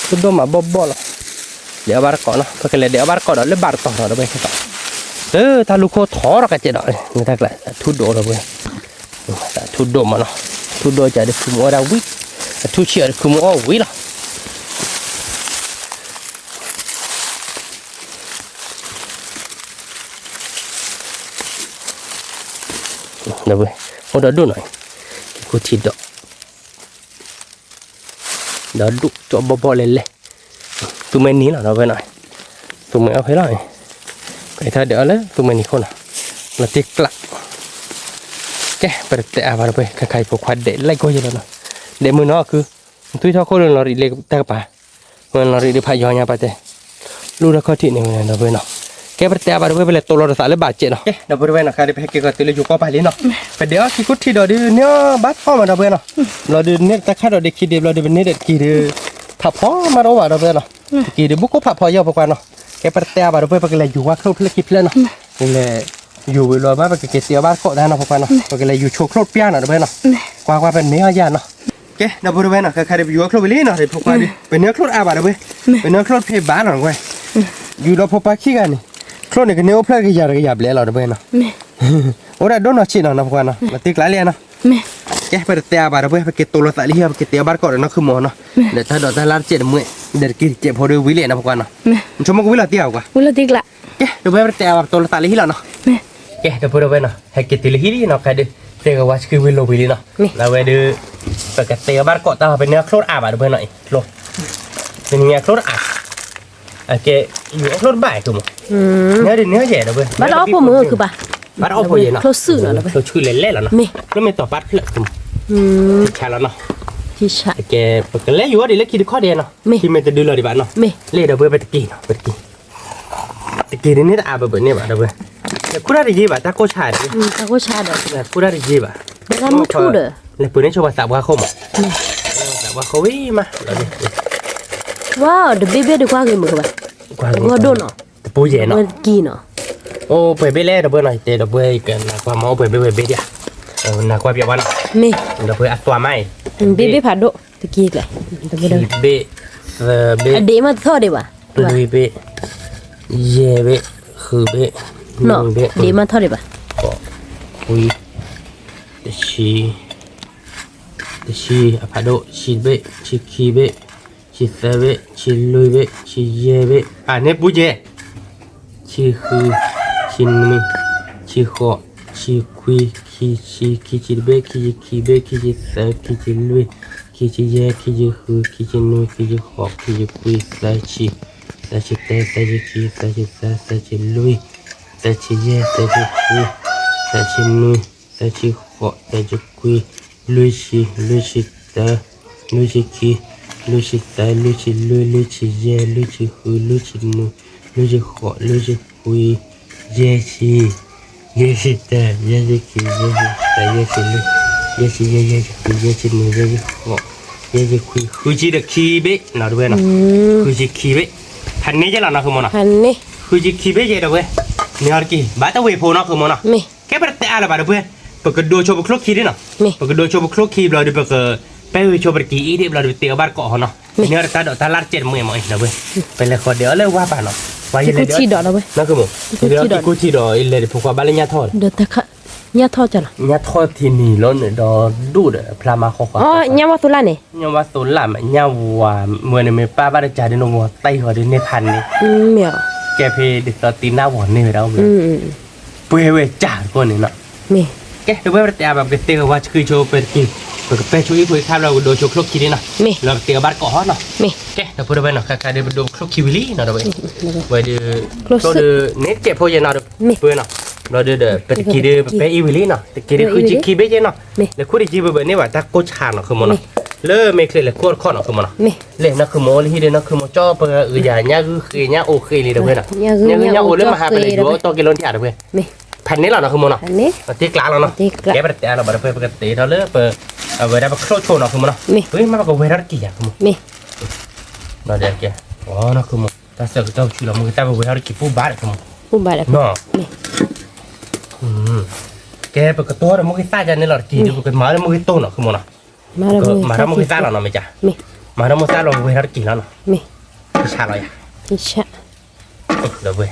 [SPEAKER 1] ทุบโดมาบ่หรอเดี๋ยวบาร์ก่อนเนาะเพราะกันเลยเดี๋ยวบาร์ก่อนเดี๋ยวบาร์ต่อเราไปครับถ้าลูกโคถอเราก็จะได้ไม่ได้เลยทุบโดเราเว้ยทุบโดมาเนาะทุบโดจะได้คือมัวเราวิทุบเชื่อคือมัววิล่ะเดี๋ยวเว้ยเอาดูหน่อยกูทีดอกเดี๋ยวดูจบบ่เลยตัวมันนี้เหรอเราไปหน่อยตัวมันเอาไปหน่อยไปถ้าเดี๋ยวเลยตัวมันนี้คนน่ะเราติ๊กละแกไปแต่อาบไปใครพวกควันเด็ดไล่ก็ยังแล้วเด็ดมือน้อคือตุ้ยท่อคนเราดีเลยแต่ป่าเมื่อเราดีพายอยาไปแต่รู้แล้วข้อที่นี่เราไปเนาะแกไปแต่อาบไปเลยตัวเราสารเลยบาดเจ็บเนาะเราไปด้วยนะใครไปแกก็ตีเลยอยู่ก็ไปเลยเนาะไปเดี๋ยวที่กุฏิเราดีเนี่ยบัดพ่อมาเราไปเนาะเราดีเนี่ยแต่ข้าเราดีคิดเดียวเราดีเป็นเนี่ยเด็ดกี่เดียวผับพ่อมาเราว่าเราไปเนาะกี่เดียวบุกก็ผับพ่อยาวไปกว่าเนาะแกไปแต่อาบไปไปเลยอยู่ว่าเขาเพลิดคิดเพลินเนาะเลยอยู่เวลาบ้านไปเกษียณบ้านก็ได้เนาะพวกเราไปเลยอยู่โชว์โคตรเปี้ยนเนาะเราไปเนาะกว่าเป็นเนื้อยาเนาะแกเราไปด้วยเนาะใครได้อยู่ว่าโคตรวิลี่เนาะเดี๋ยวพวกเราดิเป็นเนื้อโคตรอาบเราไปเป็นเนื้อโคตรเพย์บ้านเนาะเว้ยอยู่เราพบปะขี้กันนี่โคตรเนี่ยก็เนื้อเพลิดกี่ยาก็หยาบเลยเราไปเนาะโอ้ได้โดนเนาะชีเนาะพวกเรามาติ๊กหลายเลยเนาะแกไปแต่อาบเราไปเกตโตเราใส่เหี้ยไปเกตเตียบ้านก็ได้เนาะคือหมอเนาะเดี๋ยวถ้าดอกถ้าลาดเจ็ดมื้อเดี๋ยวกินเจ็บพอดูวิลี่นะพวกเราเนาะชมมันก็วิลาเตี้ยกว่า
[SPEAKER 2] วิลาติ๊กละ
[SPEAKER 1] แกเดี๋ยวไปแต่อาบโตเราใส่เหี้ยเนาะแกเดี๋ยวพูดเอาไว้เนาะให้เกติลิฮิลีเนาะใครดูเตะกับวัชคือวิลโลวิลีเนาะแล้วไว้ดูปกติบ้านเกาะตาเป็นเนื้อโคตรอาบอ่ะดูเพื่อนหน่อยโคตรเป็นเนื้อโคตรอาบโอเคอยู่โคตรบ่ายคือมั้งเนื้อดิเนื้อใหญ่ดูเพื่อน
[SPEAKER 2] บ้านเราพวกมือคือป่ะ
[SPEAKER 1] บ้านเราพวกใหญ่เนาะ
[SPEAKER 2] โคตรสื่อเนาะ
[SPEAKER 1] โคตรชื่อเล่ๆแล้วเนาะแล้วไม่ต่อบ้านเพื่อนคือมั้งแค่แล้วเนาะ
[SPEAKER 2] ที่ใช่
[SPEAKER 1] โอเคปกติเล่อยู่ว่าดิเล่คิดข้อเดียวเนาะที่ไม่จะดูเลยดิบ้านเนาะเล่ดูเพื่อนไปตะกี้เนาะไปตะกี้นี่อาบแบบนี้บ้านดูเพื่อนกูได้ดีป่ะตาโคชาดิ
[SPEAKER 2] ตาโคชาดิ
[SPEAKER 1] กูได้ดีป่ะ
[SPEAKER 2] เวลามุทูเด้อ
[SPEAKER 1] เลยปืนนี่ชอบสับว่าคมสับว่าเขาวิ่งมา
[SPEAKER 2] ว้าวเดบิเบ้ดีกว่ากี่มือป่ะว่าโดนเนาะ
[SPEAKER 1] แต่ปูเย็นเนาะ
[SPEAKER 2] กี่เนาะ
[SPEAKER 1] โอ้เปิดเบ้เล่ดับเบิลหน่อยเตะดับเบิลกันนะความเมาเปิดเบ้เบ้เดียนะความเปียวัน
[SPEAKER 2] ไม่
[SPEAKER 1] ดับเบิลอัดตัวไม่
[SPEAKER 2] เบ้ผัดโดตะกี้เลยดับเบิล
[SPEAKER 1] เบ้เบ้
[SPEAKER 2] เดมาทอดดีว่ะ
[SPEAKER 1] ลุยเบ้เย่เบ้คือเบ้
[SPEAKER 2] เนาะเดมาทอดดีป่ะ
[SPEAKER 1] คุยเดชีอพาโดชีเบ้ชีคีเบ้ชีเซเบ้ชีลุยเบ้ชีเย่เบ้เนี่ยปูเย่ชีคือชีมีชีขอชีคุยคีจีเบ้คีเบ้คีจีเซคีจีลุยคีจีเย่คีจีคือคีจีนุยคีจีขอคีจีคุยเซชีเตเซชีคีเซชีเซเซชีลุยเซชีเย่เซชีคุยเซชีนุยเซชีขอเซชีคุยลุยชีเตลุยชีคีลุยชีเตลุยชีลุยลุยชีเย่ลุยชีคือลุยชีนุยลุยชีขอลุยชีคุยเย่ชีเตเย่ชีคีเย่ชีเตเย่ชีลุยเย่ชีเย่คือเย่ชีนุยเย่ชีขอเย่ชีคุยคือชีเด็กคีเบ้น่าดูเว้ยเนาะคือชีคีเบ้พันนี้จะหล่อนะคือมันนะ
[SPEAKER 2] พันนี้
[SPEAKER 1] คือชีคีเบ้เยอะดูเว้ยเนี่ยอะไรกี่บ้าตะเวโพนะคือมันนะแค่ไปแต่อะไรบ้าดูเว้ยปกติโดชอบคลุกคีดิเนาะปกติโดชอบคลุกคีเราดูปกติไปชอบกี่อีเดียเราดูเตี๋ยวบ้านเกาะเนาะเนี่ยเราตัดลาดเจ็ดมือมั้ยนะเว้ยไปเลยขอเดี๋ยวเลยว่าบ้านเนาะว่าอย่างไรเดี๋ยวนั่นคือมั้งเดี๋ยวกูชีดออีเลยพวกบ้านเลี้ยงทอด
[SPEAKER 2] เดี๋ยวแต่ค่ะเนี่ยทอดจ้ะ
[SPEAKER 1] เนี่ยทอดที่นี่ล้นดอดูดพลามาข้อควา
[SPEAKER 2] อ๋อเนี่ยว่าตุลาเนี่ย
[SPEAKER 1] เนี่ยว่าตุลาเนี่ยว่าเมื่อเนี่ยมีป้าบ้านจ่าดิโนวัวไต้หัวดินในพันนี่
[SPEAKER 2] เมียว
[SPEAKER 1] แกเพดิสตีน่าหวานนี่เราเลยเปื่อยจ่าคนนี่เนาะ
[SPEAKER 2] มี
[SPEAKER 1] แกเดี๋ยวไปแต่แบบเตี๋ยวว่าคือโชว์เป็นกี่ไปช่วยคุยข้าวเราโดนโชว์คลุกคีนี่เนาะเราเตี๋ยวบ้านเกาะเนาะแกเดี๋ยวพูดไปเนาะใครเดี๋ยวโดนคลุกคีวิลี่เนาะเดี๋ยวไปเดี๋ยวเราเดี๋ยวเน็ตเจ็บพอจะเนาะเปื่อยเนาะเราเดี๋ยวไปกี่เดี๋ยวไปอีวิลี่เนาะแต่กี่เดี๋ยวคือจีคีเบ้เจเนาะแล้วคุณจีบแบบนี้ว่าถ้าโคชาเนาะคือมันเนาะเลิกไม่เคยเลยโคตรข้อเนาะคือมันเนาะเลยนะคือโมเลยที่เดียวนะคือโมจ่อเปอย่างเงี้ยคือเงี้ยโอเคเลยเดี๋ยวเพื่อนเนาะเงี้ยโอเล่มาหาไปเลยดูตัวกิโลที่อ่ะเดี๋ยวเพื่อน แผ่นนี้เหรอเนาะคือมันเนาะ
[SPEAKER 3] อันนี้
[SPEAKER 1] ตีกลางแล้วเนาะ
[SPEAKER 3] ตีกลาง
[SPEAKER 1] แกไปแต่เราบอกเพื่อนปกติเราเลิกเปิดเวลาไปโคตรโชว์เนาะคือมันเนาะ
[SPEAKER 3] มี
[SPEAKER 1] เฮ้ยมันก็เวลากี่อย่างคือมัน
[SPEAKER 3] มี
[SPEAKER 1] เราเดี๋ยวแกอ๋อเนาะคือมันแต่เสือกเจ้าชื่อเรามึงแต่เวลากี่ผู้บ้าเลยคือมัน
[SPEAKER 3] ผู้บาด
[SPEAKER 1] เนาะ
[SPEAKER 3] มี
[SPEAKER 1] แกเปิดกระตัวแล้วมึงก็ซ่าจันนี่หรอกี่เดี๋ยวมึงมาแล้วมึงก็โตเนาะคือมันเนาะ
[SPEAKER 3] มาแล้ว
[SPEAKER 1] มาแล้วมึงก็ซ่าเราเนาะไม่จ้ะ
[SPEAKER 3] มี
[SPEAKER 1] มาแล้วมึงซ่าเราเวลากี่แล้วเนาะ
[SPEAKER 3] มี
[SPEAKER 1] ชาเราอ่ะ
[SPEAKER 3] พี่ชะ
[SPEAKER 1] เดี๋ยวเว้ย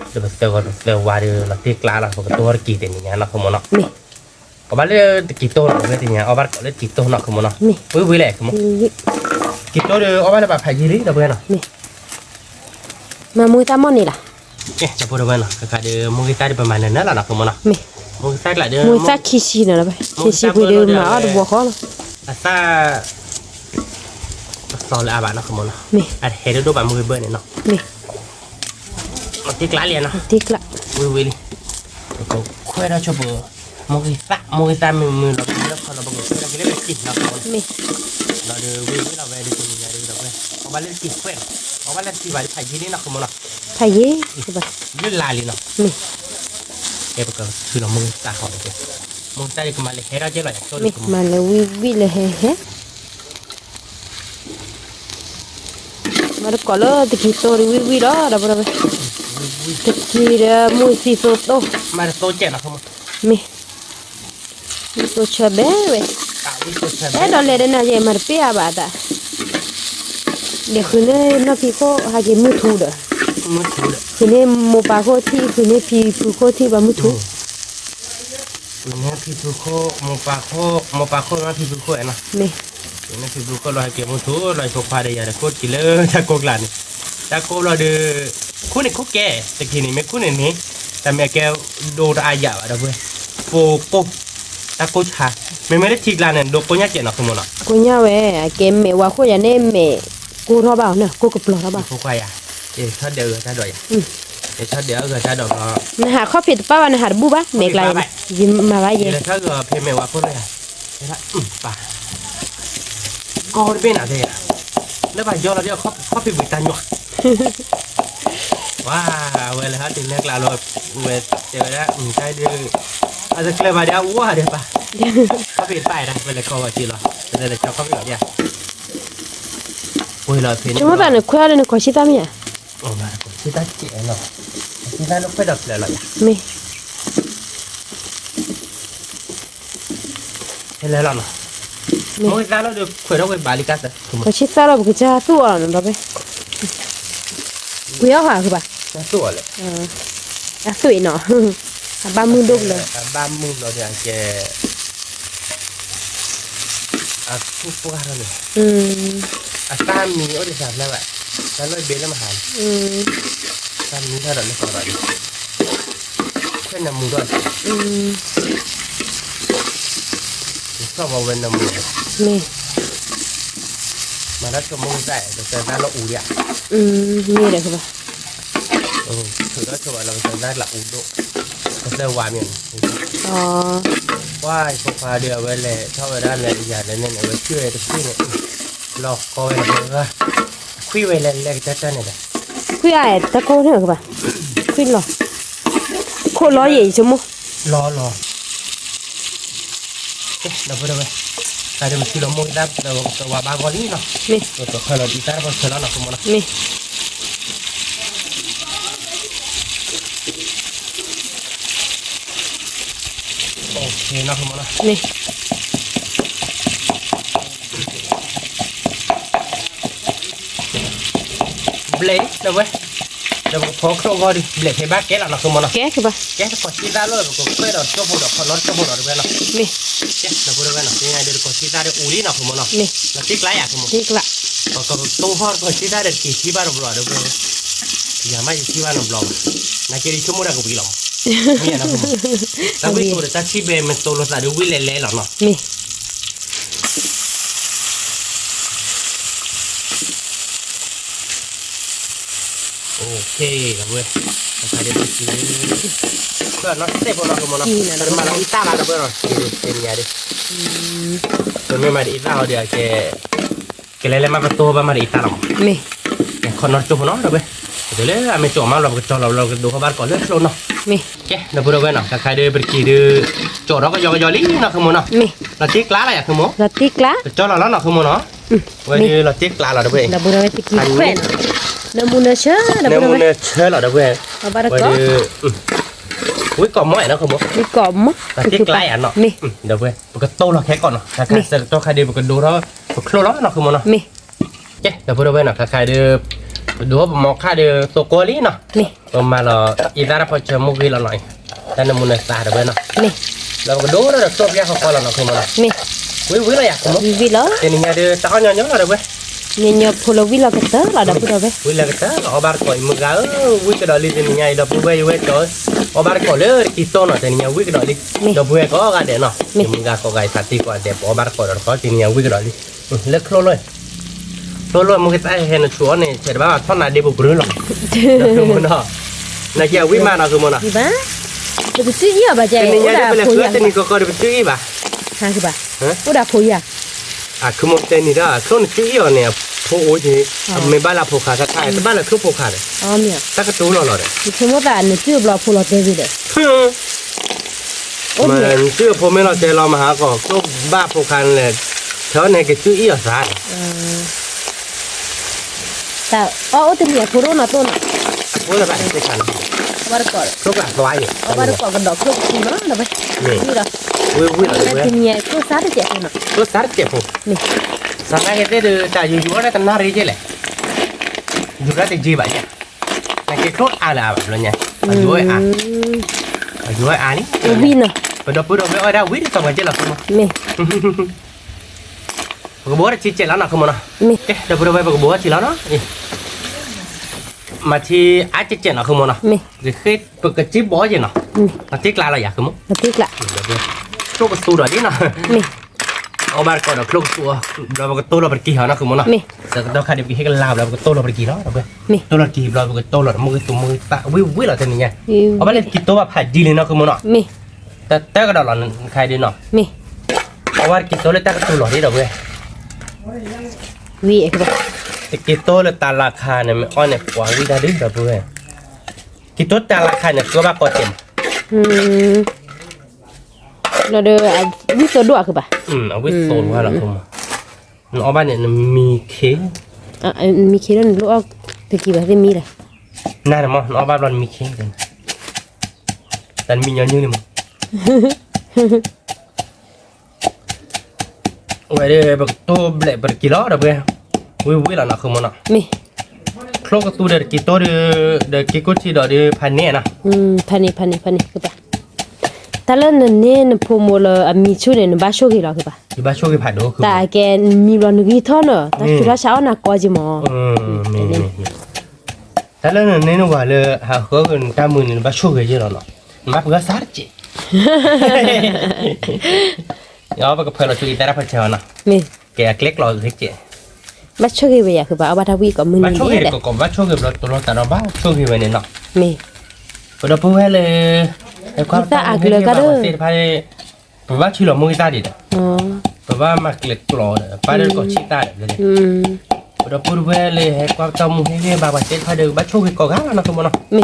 [SPEAKER 1] เดี๋ยวเดี๋ยวว่าเดี๋ยวเราตีกลางเราเปิดกระตัวกี่เต็มอย่างเงี้ยเนาะคือมันเนาะ
[SPEAKER 3] มี
[SPEAKER 1] เอาบ้านเลยกี่โตเนาะเว้ยทีเนี้ยเอาบ้านก็เลยกี่โตเนาะคือมันเนาะ
[SPEAKER 3] มี
[SPEAKER 1] เว้ยเว้ยแหละคือมัน
[SPEAKER 3] มี
[SPEAKER 1] กี่โตเดี๋ยวเอาบ้านเลยแบบพายยีริเดี๋ยวเว้ยเนาะ
[SPEAKER 3] มามุ้ยตามอนนี่ล่ะ
[SPEAKER 1] เอ๊ะจะพูดว่าเนาะก็เดี๋ยวมึงก็ได้ประมาณนั้นแหละเนาะคือมันเนาะ
[SPEAKER 3] มี
[SPEAKER 1] มึงก็ได้ละเดี๋ยว
[SPEAKER 3] มุ้ยตาขี้ชีน่ะล่ะไปขี้ชีไปเดินมาเอาบัวเขาล่ะ
[SPEAKER 1] อาซาสอนเลยอาบานเนาะคือมันเนาะ
[SPEAKER 3] มี
[SPEAKER 1] อ่ะเห็นดูแบบมึงเบื่อเนี่ยเนาะ
[SPEAKER 3] มี
[SPEAKER 1] มาตีกลางเลยเนาะ
[SPEAKER 3] ติกละ
[SPEAKER 1] เว้ยเว้ยก็คุยเราชอบมึงก็ตามือเราแล้วพอเราบอกว่าเราก็เลยไปกินเนาะ
[SPEAKER 3] มี
[SPEAKER 1] เราเดี๋ยวเว้ยเราไปเดี๋ยวจะเดี๋ยวเราไปเอาบ้านเลยกินเพื่อนเอาบ้านเลยที่บ้านพายยีริเนาะคือมันเนาะ
[SPEAKER 3] พายีคือบ่
[SPEAKER 1] ยืดลายเลยเนาะ
[SPEAKER 3] มี
[SPEAKER 1] แกบอกว่าคือเรามึงตาหอมเลยมึงตาดีกว่ามาเลยให้เราเจ๊หน่อยตัว
[SPEAKER 3] มี
[SPEAKER 1] นี้
[SPEAKER 3] มาเลยวิเลยเฮ้มาดูก่อนเลยตะกี้ตัววิแล้วดับดับตะกี้เด้อมุ้ยสีโซโต
[SPEAKER 1] มาโตเจ็ดนะครับ
[SPEAKER 3] มีตัวชาเบ้เว้ย
[SPEAKER 1] วิโตเจ็ด
[SPEAKER 3] Eh, non le rena je marpia bada. De khune na pi ko ha ge mutu da.
[SPEAKER 1] มือถือเลย
[SPEAKER 3] Khune mo pa ko thi khune pi pu ko thi ba mutu.
[SPEAKER 1] เนี่ยพี่ดูโคมปาโคนะพี่ดูโคเนาะ
[SPEAKER 3] Me.
[SPEAKER 1] เนี่ยพี่ดูโคลอยเก็บมือถือลอยพกพาได้ยาโคกิเลอร์จากโกกลานจากโกเราเดือคุณเนี่ยคุกแกแต่ทีนี้ไม่คุณเนี่ยนี่แต่แม่แกโดนอายาอะไรเว้ยโฟกุตะโกชาไม่ได้ทีกลานเนี่ยโดนโกยักเจ็บเนาะคุณมันเนาะ
[SPEAKER 3] Ko nya we ke me wa ko ya ne me. Ko ro ba na ko ko plo ro ba.
[SPEAKER 1] พวกใครอ่ะเดี๋ยวชอบเดือดชอบด้วยเดี๋ยวชอบเดือดชอบดอก
[SPEAKER 3] Na ha ko pit pa ba na har bu ba me kla. Jim ma ba
[SPEAKER 1] เดี๋
[SPEAKER 3] ye.
[SPEAKER 1] ยวถ้าเกิดเพลงไม่ว่าพูดเลยเดี๋ยวป่ะก็เป็นอะไรอ่ะแล้วไปย้อนเราเดี๋ยวเขาไปบุกตันหยดว้าเวลาเขาถึงเรียกเราเลยเวลเจอแล้วใช่ดื้ออาจจะเคลื่อนมาเดี๋ยวว้าเดี๋ยวป่ะเขาเปลี่ยนไปนะเวลาเขาว่าจีหรอเวลาเขาเปลี่ยนแบบเนี้ยโอ้ยเราเพลง
[SPEAKER 3] Chuma ba na ko ya ne ko shi ta mi ya.
[SPEAKER 1] โอ้มาที่ตาเจ๋งเนาะที่ตาลูกไปดับเลยหรอ
[SPEAKER 3] Me.
[SPEAKER 1] เห็นแล้วเนาะโอ้ยตาเราเดี๋ยวคุยเราไปบาลิกัส
[SPEAKER 3] Ko shi ta ro bu ja tu wa na ba be. Ku ya ha ku ba.
[SPEAKER 1] น่าสู้เลย
[SPEAKER 3] À sủi nó. Ba mươi đục rồi.
[SPEAKER 1] บ้านมึงเราเนี่ยแกทุกพวกเราเลย ตามีโอ้ยสามแล้วอ่ะตาลอยเบลแล้วมาหาตามีถ้าเราไม่ต่ออะไรเพื่อนนำมือด้วยชอบเอาเว้นนำมือ
[SPEAKER 3] Mẹ.
[SPEAKER 1] มาแล้วก็มือได้แต่ตาเราอูเดีย
[SPEAKER 3] Mẹ đấy không ạ.
[SPEAKER 1] ถือว่าชาวเราจะได้ละอูโดก็ได้วามีน ว่าพวกพาเดียวไว้เลยชอบไปด้านเลยอย่างนั้นเนี่ยไว้ช่วยทุกที่เนี่ยหลอกคอยเลยว่าคุยไว้เลยเลยจ้าเนี่ย
[SPEAKER 3] Quy ai ta cô nữa các bạn. Quy lò. Cô lò gì chứ mu.
[SPEAKER 1] รอเอ๊ะเราพูดได้ไหมแต่เดี๋ยวมันคือเราโมได้เราตัวบางกอลี่เนาะ
[SPEAKER 3] Mẹ.
[SPEAKER 1] ตัวเคยเราดีแต่พอเสร็จแล้วเนาะคุณมอนะ
[SPEAKER 3] Mẹ.
[SPEAKER 1] โอเคเนาะคุณมอนะ
[SPEAKER 3] Mẹ.
[SPEAKER 1] เบลย์นะเว้ยเดี๋ยวพอโครงก็ดิเบลย์ให้บ้าแกแล้วเนาะคุณมอนะ
[SPEAKER 3] Ké các bạn.
[SPEAKER 1] แกจะกดที่ได้เลยก็เคยเราชอบพูดเราพอเราชอบพูดเราด้วยเนาะ
[SPEAKER 3] Mẹ.
[SPEAKER 1] เอ๊ะเราพูดได้ไหมเนาะยังไงเดี๋ยวกดที่ได้อูลี่เนาะคุณมอนะ
[SPEAKER 3] Mẹ.
[SPEAKER 1] เราติ๊กไลน์อ่ะคุณมอ
[SPEAKER 3] Thích lạ.
[SPEAKER 1] ก็ตู้ห่อก็ที่ได้เด็กที่บ้านเราบล็อกเดี๋ยวอย่าไม่ที่บ้านเราบล็อกนักเรียนชั่วโมงละกูบิลล์เนี่ยนะคุณแต่วิตัวแต่ที่เบมตัวเราจะดูวิเล่เล่หรอเนาะ
[SPEAKER 3] Mẹ.
[SPEAKER 1] โอเคแล้วเว้ยใครได้ไปกินเพื่อนเนาะเต้พวกเราคุณมอนะแต่มาเราอีตาบ้านเราเพื่อนเนาะเป็นไงดิจนไม่มาอีตาเดี๋ยวแกเล่นมาประตูบ้านมาอีตาเรา
[SPEAKER 3] Mẹ.
[SPEAKER 1] คนนอนจุ่มเนาะเดี๋ยวเว้ย เดี๋ยวเลยไม่จบมาเราก็จอเราก็ดูเขาบ้านก่อนเลยโซนเนาะ
[SPEAKER 3] มี
[SPEAKER 1] โอเคเดี๋ยวพูดเอาไว้เนาะใครเดินไปกี่เดือจอเราก็ยอลิ้นเนาะคือโมเนาะ
[SPEAKER 3] มี
[SPEAKER 1] เราติ๊กล้าอะไรอะคือโม
[SPEAKER 3] la ticla
[SPEAKER 1] จอเราแล้วเนาะคือโมเนาะไว้เราติ๊กล้าเราเด้อเว้ย
[SPEAKER 3] la buona vete chi quen la buona cha la
[SPEAKER 1] เนื้อ
[SPEAKER 3] buona
[SPEAKER 1] มันเชื่อเราเด้อเว้ย
[SPEAKER 3] va bara
[SPEAKER 1] ไว้
[SPEAKER 3] co
[SPEAKER 1] เดืออุ้ยก่อม้อยเนาะคือโม
[SPEAKER 3] mi com
[SPEAKER 1] เราติ๊กล้าอ่ะเนาะ
[SPEAKER 3] mi
[SPEAKER 1] เดี๋ยวเว้ยปกติโตเราแค่ก่อนเนาะใครตัวใครเดินปกติดูแล้วปกติแล้วเนาะคือโมเนาะ
[SPEAKER 3] mi
[SPEAKER 1] โอเคเดี๋ยวพูดเอาไว้เนาะใครเดินดูว่าหมอค่าเดินตัวโกลี่เนาะ
[SPEAKER 3] mi
[SPEAKER 1] ประมาณเราอีดาราพอจะมุกิเราหน่อยแต่น้ำมันสาดเด้อเว้ยเนาะ
[SPEAKER 3] mi
[SPEAKER 1] เราก็ดูแล้วตัวพี่เขาก็เราเนาะคือโมเนาะ
[SPEAKER 3] mi
[SPEAKER 1] วิเลยอ่ะคือโม
[SPEAKER 3] vi lo
[SPEAKER 1] เดี๋ยวนี้เดี๋ยวตอนย้อนเราเด้อเว้ย
[SPEAKER 3] nyo polo vi lo che ta la da buona ve
[SPEAKER 1] วิเลยก็จะเอาบาร์ก่อยมึงก็วิก็ดอลลี่เดี๋ยวนี้เดี๋ยวพูดไว้จอยเอาบาร์ก่อยเลยกี่ตัวเนาะเดี๋ยวนี้วิก็ดอลลี่เดี๋ยวพูดก็กันเดี๋ยวเนาะมึงก็ก็ไก่สัตว์ที่กว่าเดี๋ยวเอาบาร์ก่อยเราก็เดี๋ยวนี้วิก็ดอลลี่เลิกโคลเลยโคลเลยมึงก็ได้เห็นชัวร์เนี่ยเห็นว่าท่อนไหนเดี๋ยวบุกเรือหรอกคือมึงเนาะนายเจ้าวิมาเนาะคือมึงเนาะ
[SPEAKER 3] vi va dove si io ba
[SPEAKER 1] เดี๋
[SPEAKER 3] je
[SPEAKER 1] ยวนี้
[SPEAKER 3] ora
[SPEAKER 1] เดี๋ยวไปเลย
[SPEAKER 3] poia
[SPEAKER 1] เดี๋ยวนี้ก็เดี๋ยวไปซื้ออีกป่ะ
[SPEAKER 3] ha che ba ora poia
[SPEAKER 1] คือมึงเดี๋ยวนี้เด้อคนซื้ออีกเนี่ยพวกโอ้ยไม่บ้านเราพวกขาสัตว์ไทยแต่บ้านเราคือพวกขาเลย
[SPEAKER 3] oh mio
[SPEAKER 1] ตั้งกระตูนเราเลย
[SPEAKER 3] diciamo da ne più lo polo de vide
[SPEAKER 1] มันชื่อผมไม่เราใจเรามาหาก็ก็บ้าพวกกันเลยเท่าไหนก็ชื่ออีสาน
[SPEAKER 3] ta o te mia corona to na
[SPEAKER 1] พูดอะไรไปกัน
[SPEAKER 3] bara co
[SPEAKER 1] ทุกหลักตัวอยู่
[SPEAKER 3] bara co ga do ko ki no da ba mira
[SPEAKER 1] วิ่งอะไร
[SPEAKER 3] te
[SPEAKER 1] เว้ย
[SPEAKER 3] mia ko sa te te na
[SPEAKER 1] ตัวสารเจ็บผม
[SPEAKER 3] ni
[SPEAKER 1] สารเหตุเดือแต่อยู่ๆได้กันน่ารีเจเลยอยู่ได้แต่จีบเนี่ยแต่เกี่ยวกับอะไรแบบนี้อยู่ไอ้อยู่ไอ้นี่
[SPEAKER 3] vi no
[SPEAKER 1] พอเราพูดเราไม่ได้วิ่งต้องมาเจอเราคุณมั้ง
[SPEAKER 3] mi
[SPEAKER 1] ก็บอกว่าจีเจแล้วนะคุณมั้ง
[SPEAKER 3] mi
[SPEAKER 1] เอ๊ะเดี๋ยวพูดไปบอกว่าจีแล้วนะมาที่อาจจะเจนะคุณมั้ง
[SPEAKER 3] mi
[SPEAKER 1] คือเคยปกติบ่อยเนาะ
[SPEAKER 3] mi
[SPEAKER 1] มาที่กลางเราอยากคุณมั้ง
[SPEAKER 3] la ticla
[SPEAKER 1] โลกสูดดินะ
[SPEAKER 3] mi
[SPEAKER 1] เอาบาร์ก่อนโลกตัวเราก็โตเราไปกี่หานะคือมั้งนะแต่เราขาดไปให้กันลาวเราก็โตเราไปกี่แล้วเราไป
[SPEAKER 3] mi
[SPEAKER 1] โตเรากี่เราก็โตเรามือตัวมือตาวิ่งเราจะนี่ไงเอาไปเล่นกี่ตัวผัดดีเลยนะคือมั้งนะ
[SPEAKER 3] mi
[SPEAKER 1] แต่ก็เราหล่อนใครดีเนาะ
[SPEAKER 3] mi
[SPEAKER 1] เอาว่ากี่ตัวเลยแต่ก็ตัวหล่อที่เราเว้ย
[SPEAKER 3] vi e che ba
[SPEAKER 1] แต่กี่ตัวเลยตาราคาเนี่ยมันอ้อนเนี่ยกว่าวิดาดิเราเว้ยกี่ตัวตาราคาเนี่ยก็บ้าก็เต็ม
[SPEAKER 3] lo de vi to do ke ba
[SPEAKER 1] เอาไว้โซนว่าเราคือมั้งเอาบ้านเนี่ยมีเค้ก
[SPEAKER 3] mi che non lo te ki ba te mi la
[SPEAKER 1] น่าจะมั้งเอาบ้านเรามีเค้กกันแต่มีเยอะนี่มั้งไว้เดี๋ยวแบบตัวเบลแบบกี่ล้อเราเว้ยวิ่งแล้วนะคือมั้งนะ
[SPEAKER 3] mi
[SPEAKER 1] โครงกระตูเด็กกี่ตัวเด็กกี่กุฏิเด็กพันเนี่ยนะ
[SPEAKER 3] pani ke ba tala ne ne pomo lo ami chu ne ba sho ki la ke ba
[SPEAKER 1] ที่บ้านช่วยผ่านดูคือ
[SPEAKER 3] ta ke mi lo ni gi tho no ta chu la sao na ko ji mo
[SPEAKER 1] แต่แล้วเนี่ยว่าเลยหาเขาเป็นตามือเนี่ยบ้านช่วยเยอะแล้วเนาะมาเพื่อสารจีเอาไปกับเพื่อนเราช่วยแต่ละพันเช้านะ
[SPEAKER 3] mi
[SPEAKER 1] แกเล็กเราเล็กจี
[SPEAKER 3] ba sho ki ba ya ke ba ba ta wi ko mu
[SPEAKER 1] บ้าน
[SPEAKER 3] ni
[SPEAKER 1] ช่วย
[SPEAKER 3] le
[SPEAKER 1] ก็บ้านช่วยเราตัวเราแต่เราบ้านช่วยไปเนี่ยเนาะ
[SPEAKER 3] mi
[SPEAKER 1] เราพูดให้เลยไอ้ความตั้งใจที่ว่าเสียไปเพราะว่าชิลล์มือตาดีเด้อ
[SPEAKER 3] oh
[SPEAKER 1] เพราะว่ามาเกล็ดกลอเด้อไปเดินก็ชิตาเด้อเราพูดไว้เลยให้ความจำให้บางประเทศพาเดินบ้านช่วยก็ง่ายนะทุกคนเนาะ
[SPEAKER 3] mi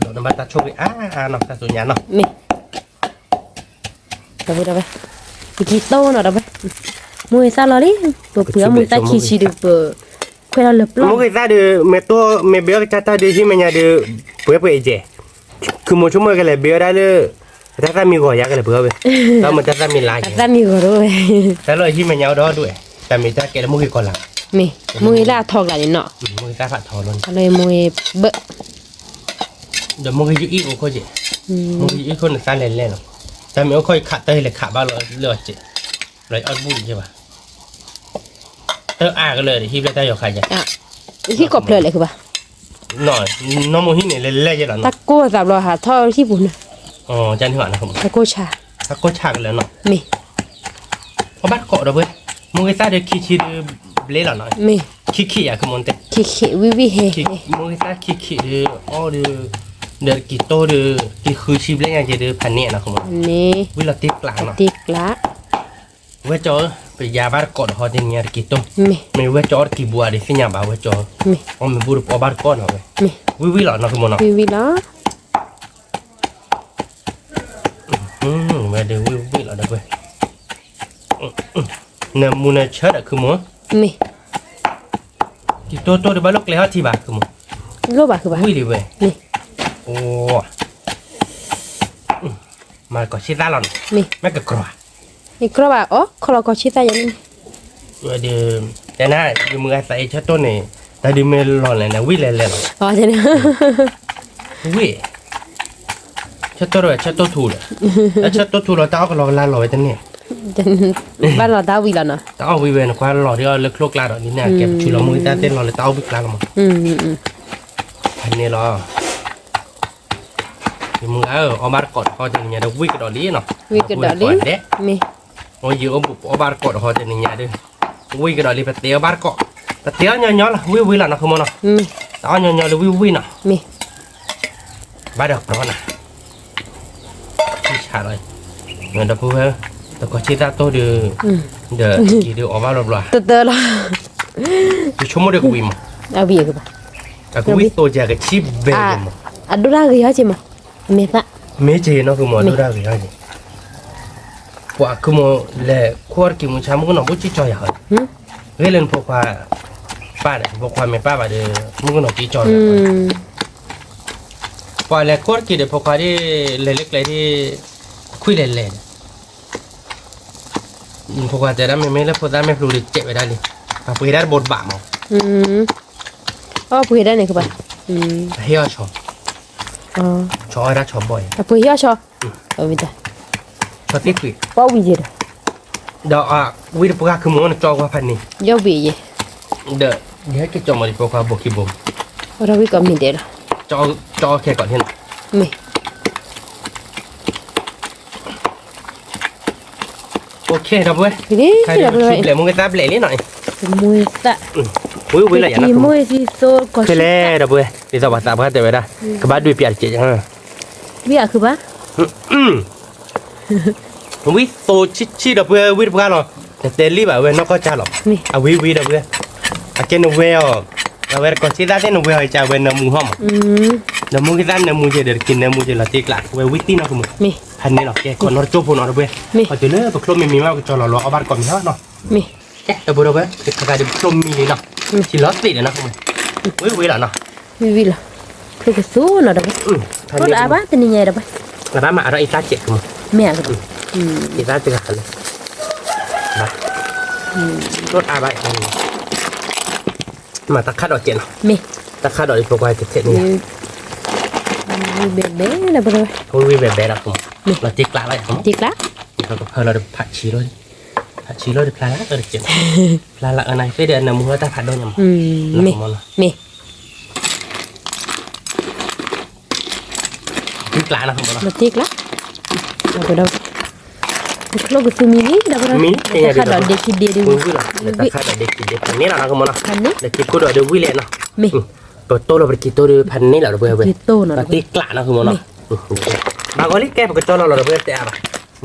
[SPEAKER 1] เราต้องบ้านตาช่วยเนาะแต่ส่วนใหญ่เนาะ
[SPEAKER 3] mi ta bu da ba ki to no da ba mu sa lo li po pu mu ta ki chi de po kwe la le plo
[SPEAKER 1] มือตาเด้อเมตัวเมเบียร์จัตตาเด้อที่มันยาเด้อเปื่อยเจคือมือชั่วโมงกันเลยเบียร์ได้เลยแต่ถ้ามีหัวยากันเลยเปื่อยแล้วมันจะถ้ามีลาย
[SPEAKER 3] ta mi go ro
[SPEAKER 1] แต่เลยที่มันยาวดอด้วยแต่มีจะเกล้มือก่อนละ
[SPEAKER 3] mi mu la thok la ni no
[SPEAKER 1] มือตาผัดทอล้น
[SPEAKER 3] ta le mu be
[SPEAKER 1] เดี๋ยวมือจะอีกโอ้โหเจมืออีกคนสั่นเล่นๆแต่มีโอ้ค่อยขาดเตยเลยขาบ้าเลยเลือดเจเลยอัดบุญใช่ป่ะก็เลยที่ได้ยกใครจ้ะ
[SPEAKER 3] ah ki ko ple le ke ba
[SPEAKER 1] หน่อยน้องมูฮิเนี่ยเล่นๆจะหรอ
[SPEAKER 3] ta ko sa lo ha tho ki bu na
[SPEAKER 1] อ๋อจันทร์หัวนะผม
[SPEAKER 3] ta ko cha
[SPEAKER 1] ถ้าก็ฉากแล้วเนาะ
[SPEAKER 3] mi
[SPEAKER 1] เพราะบ้านเกาะเราเว้ยมึงไอ้ตาเด็กขี้เละหรอหน่อย
[SPEAKER 3] mi
[SPEAKER 1] ขี้อะคือมันเตะ
[SPEAKER 3] ki wi he
[SPEAKER 1] ขี้มึงไอ้ตาขี้อ๋อเดือกี่โตเดือกี่คือชีพเละยังจะเดือพันเนี่ยนะคือมัน
[SPEAKER 3] ni
[SPEAKER 1] วิลาติกลางเนาะ
[SPEAKER 3] tik la
[SPEAKER 1] เวจอไปยาบาร์กอดฮอดินยากิโต
[SPEAKER 3] มี
[SPEAKER 1] ไม่เวจอร์กี่บัวดิสิญญาบ่าวเวจอ
[SPEAKER 3] มี
[SPEAKER 1] อ๋อมันบูรุปอบาร์กอนเหรอเว้ย
[SPEAKER 3] มี
[SPEAKER 1] วิหรอนะคือมันเนาะ
[SPEAKER 3] วิละ
[SPEAKER 1] เว้ยเดี๋ยววิหรอเด้อเว้ยเนี่ยมูนเชิดอะคือมัน
[SPEAKER 3] มี
[SPEAKER 1] ที่โตเดี๋ยวบ้านลูกเลี้ยที่บ้านคือมัน
[SPEAKER 3] โลบะคือบ่
[SPEAKER 1] วิดิเว้ย
[SPEAKER 3] มี
[SPEAKER 1] โอ้มาก็ชิดตาหล่อน
[SPEAKER 3] มี
[SPEAKER 1] ไม่ก็กลัว
[SPEAKER 3] นี่ครบอ่ะอ๋อครอก็ชิตาอย่างนี้
[SPEAKER 1] เว้ยเดี๋ยวแต่น่าอยู่มือใส่เชิดต้นนี่แต่ดิเมลหล่อนเลยนะวิเลยเลย
[SPEAKER 3] อ๋อใช่เนี่ย
[SPEAKER 1] วิเชิดต้นเลยเชิดต้นถูเลยแล้วเชิดต้นถูเราจะเอาก็รอลาลอยตั้งเนี่ย
[SPEAKER 3] บ้านเราดาวิแล้วเนาะ
[SPEAKER 1] จะเอาวิเวนควาหล่อที่เอาเลือกโลกลาดนี่เนี่ยเก็บชุลมุนแต่เต้นหล่อเลยจะเอาวิกลาดมา
[SPEAKER 3] อืม
[SPEAKER 1] อันนี้เหรอที่มึงเอาบาร์กอดเขาจะเนี่ยเด็กวิกดอลลี่เนาะ
[SPEAKER 3] วิกดอลลี่
[SPEAKER 1] เด็ก
[SPEAKER 3] มี
[SPEAKER 1] โอ้ยเอาบาร์กอดเขาจะเนี่ยเด้อวิกดอลลี่ไปเตี้ยบาร์กอดไปเตี้ยเนี่ยละวิละนะคือมันเนาะ
[SPEAKER 3] มี
[SPEAKER 1] แต่เอาเนี่ยเลยวิเนาะ
[SPEAKER 3] มี
[SPEAKER 1] บาร์กอดนะที่ชาเลยเงินดับเบิ้ลแต่ก็ชิดตัวเดือกี่เดือออกมาหลบหลบ
[SPEAKER 3] เตอละ
[SPEAKER 1] จะชั่วโมงเดียวก็วิ่งมั้ง
[SPEAKER 3] เอาเบียกับ
[SPEAKER 1] แต่ก็วิ่งตัวเจ้าก็ชิบเบลมั้ง
[SPEAKER 3] อ่ะดูได้กี่ฮะจิมะเมตะ
[SPEAKER 1] ไม่เจนคือมันดูได้กี่อย่างพวกคือมันเล่ขวดกินมันช้ำมันก็น้องบุจิจอยเหรอเวลาพวกว่าป้าเนี่ยพวกว่าไม่ป้าแบบเดิมมันก็น้องจิจอยพอเล่ขวดกินเดี๋ยวพวกว่าที่เล็กๆเลยที่คุยเล่นๆพวกว่าแต่ละไม่แล้วพวกนั้นไม่ปลุกเจ็บไปได้เลยพวกนั้นบดบามั้ง
[SPEAKER 3] อ๋อผู้เฮ็ดได้นี่คือบ่
[SPEAKER 1] เฮียชอบ
[SPEAKER 3] อ๋อ
[SPEAKER 1] ชอบอะไรชอบบ่อย
[SPEAKER 3] ผู้เฮ็ดชอเอาวิดา
[SPEAKER 1] ชอบที่คุย
[SPEAKER 3] บ่วิจิ
[SPEAKER 1] เดี๋ยววิธีพวกคือมันจอกว่าพันนี่
[SPEAKER 3] ยอวิจิ
[SPEAKER 1] เดี๋ยวแกจอมาดิพวกว่าบอกกี่บ่ม
[SPEAKER 3] เราวิก็มีเด้อ
[SPEAKER 1] จอแค่ก่อนเห็น
[SPEAKER 3] มี
[SPEAKER 1] โอเคครับเว้ย
[SPEAKER 3] นี่
[SPEAKER 1] ใคร
[SPEAKER 3] เรา
[SPEAKER 1] ชุบเลยมึงก็ตับเลยนิดหน่อย
[SPEAKER 3] มุยตะ
[SPEAKER 1] วิละอย่างนั้น
[SPEAKER 3] มุยสิโซก็
[SPEAKER 1] เคเล่ครับเว้ยนี่สวัสดิ์ครับแต่เวลากบ้านด้วยเปียกเจ๊จังฮะ
[SPEAKER 3] วิอะคือบ่
[SPEAKER 1] วิโตชิครับเว้ยวิพวกเราแต่เตลี่แบบเว้ยนอกก็จ้าหรอกวิครับเว้ยอาเจนเวลเราเวลาก่อนที่ได้เนี่ยเวลจะเว้ยน้ำมูหอมน้ำมูที่ได้น้ำมูจะเดือดกินน้ำมูจะละตีกลักเว้ยวิตีนะคุณมึง
[SPEAKER 3] มี
[SPEAKER 1] พันนี่หรอกแกคนนอร์จูพูนอร์เว้ยพอเจอเลยตัวคลมมีมากจอหล่อเอาบ้านก่อนมีเนาะ
[SPEAKER 3] มี
[SPEAKER 1] แกแต่บุรุษเว้ยจะกลายเป็นคลมมีเนาะที่ล้อติดนะคุณมึงวิละเนาะ
[SPEAKER 3] วิละคือก็สู้เนาะดอกรถอาบ้าตะนี่ใหญ่ดอก
[SPEAKER 1] แล้วบ้านมาอะไรอีตาเจ็ดคุณ
[SPEAKER 3] แม่ก็
[SPEAKER 1] อีตาเจ็ดกันเลยมารถอาบ้ามาตะคัดออกเจ็ดเนาะ
[SPEAKER 3] มี
[SPEAKER 1] ตะคัดออกอีกพวกว่าเจ็ดนี่
[SPEAKER 3] เบ๊ะนะบ่
[SPEAKER 1] เขาวิแบบแบบละคุณเราตีกลักเลยครับ
[SPEAKER 3] จิกละ
[SPEAKER 1] เราก็เพอเราผัดชีโร่ผัดชีโร่พลาละเจ็ดพลาละอันไหนเฟเดนน้ำมือตาผัดโดนยัง
[SPEAKER 3] มีมี
[SPEAKER 1] ตีกลักนะคุณบอล
[SPEAKER 3] มาจิกละก็ดอกโลกสุมินี่ดอกนะค่ะดอกเด็กคิดเดียว
[SPEAKER 1] มือวิละตะคัดออกเด็กเด็กพันนี่ละคุณบอล
[SPEAKER 3] พันนี้
[SPEAKER 1] เด็กคิดกูดอกเดือวิเลยเนาะ
[SPEAKER 3] มี
[SPEAKER 1] ตัวโตเราไปกี่ตัวเดือพันนี่แหละเราเบื่อเว้ย
[SPEAKER 3] คือโตเนาะ
[SPEAKER 1] ปฏิกละนะคุณมอนะบางคนที่แกปกติเราเบื่อแต่อะไร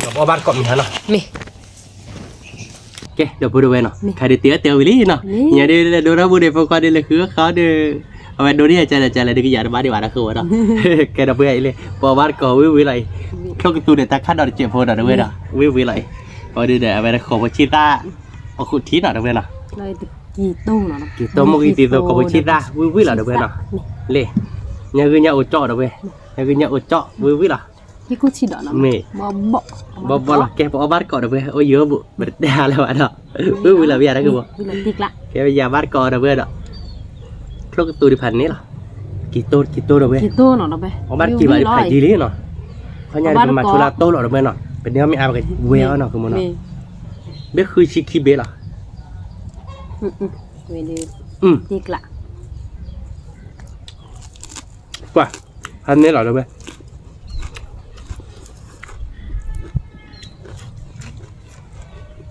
[SPEAKER 1] กับบ้านเกาะมีฮะเนาะ
[SPEAKER 3] มี
[SPEAKER 1] แกเดี๋ยวพูดเว้ยเนาะใครได้เตี้ยเตี้ยวิลี่เนาะอย่าได้ดูเราพูดเดี๋ยวพวกเขาได้เลยคือเขาเด้อเอาไปดูนี่ใจเลยเดี๋ยวก็อย่าบ้านดีกว่านะคือว่าเนาะแกเดี๋ยวเบื่อเลยพอบ้านเกาะวิเลยเขาก็ตัวเด็ดตาคัดดอกเจ็บพอเดี๋ยวเว้ยเนาะวิเลยพอเดี๋ยวเอาไปขอชิต้าเอาขุดทีหน่อยเดี๋ยวเว้ยเนาะ
[SPEAKER 3] เลยกี่โตเนาะ
[SPEAKER 1] กี่ตัวมุกี้ตีตัวขอชิต้าวิเลยเดี๋ยวเว้ยเนาะเล่เนี่ยคือเนี่ยอุจจาระเว้ยเนี่ยคือเนี่ยอุจจาระวิละ
[SPEAKER 3] ที่กูชิดเนาะ
[SPEAKER 1] บ่หรอกแกบอกเอาบ้านก่อนเด้อเว้ยโอ้ยเยอะบุบ่ได้แล้วอ่ะเนาะวิละเวียนะคือบ่
[SPEAKER 3] วิลาติกละ
[SPEAKER 1] แกไปยาบ้านก่อนเด้อเว้ยเนาะครกตูดิพันนี่ล่ะกี่โตเด้อเว้ย
[SPEAKER 3] กี่โตเนาะไป
[SPEAKER 1] เอาบ้านกี่บาทไผดีลี่เนาะเขาญาติมาชุลาโตหรอเด้อเว้ยเนาะเป็นเนื้อมีอาบกับเวลเนาะคือมันเนาะเบ้คือชิคิเบล่ะ
[SPEAKER 3] เวดีติกละ
[SPEAKER 1] กว่าพันนี่หรอเด้อเว้ย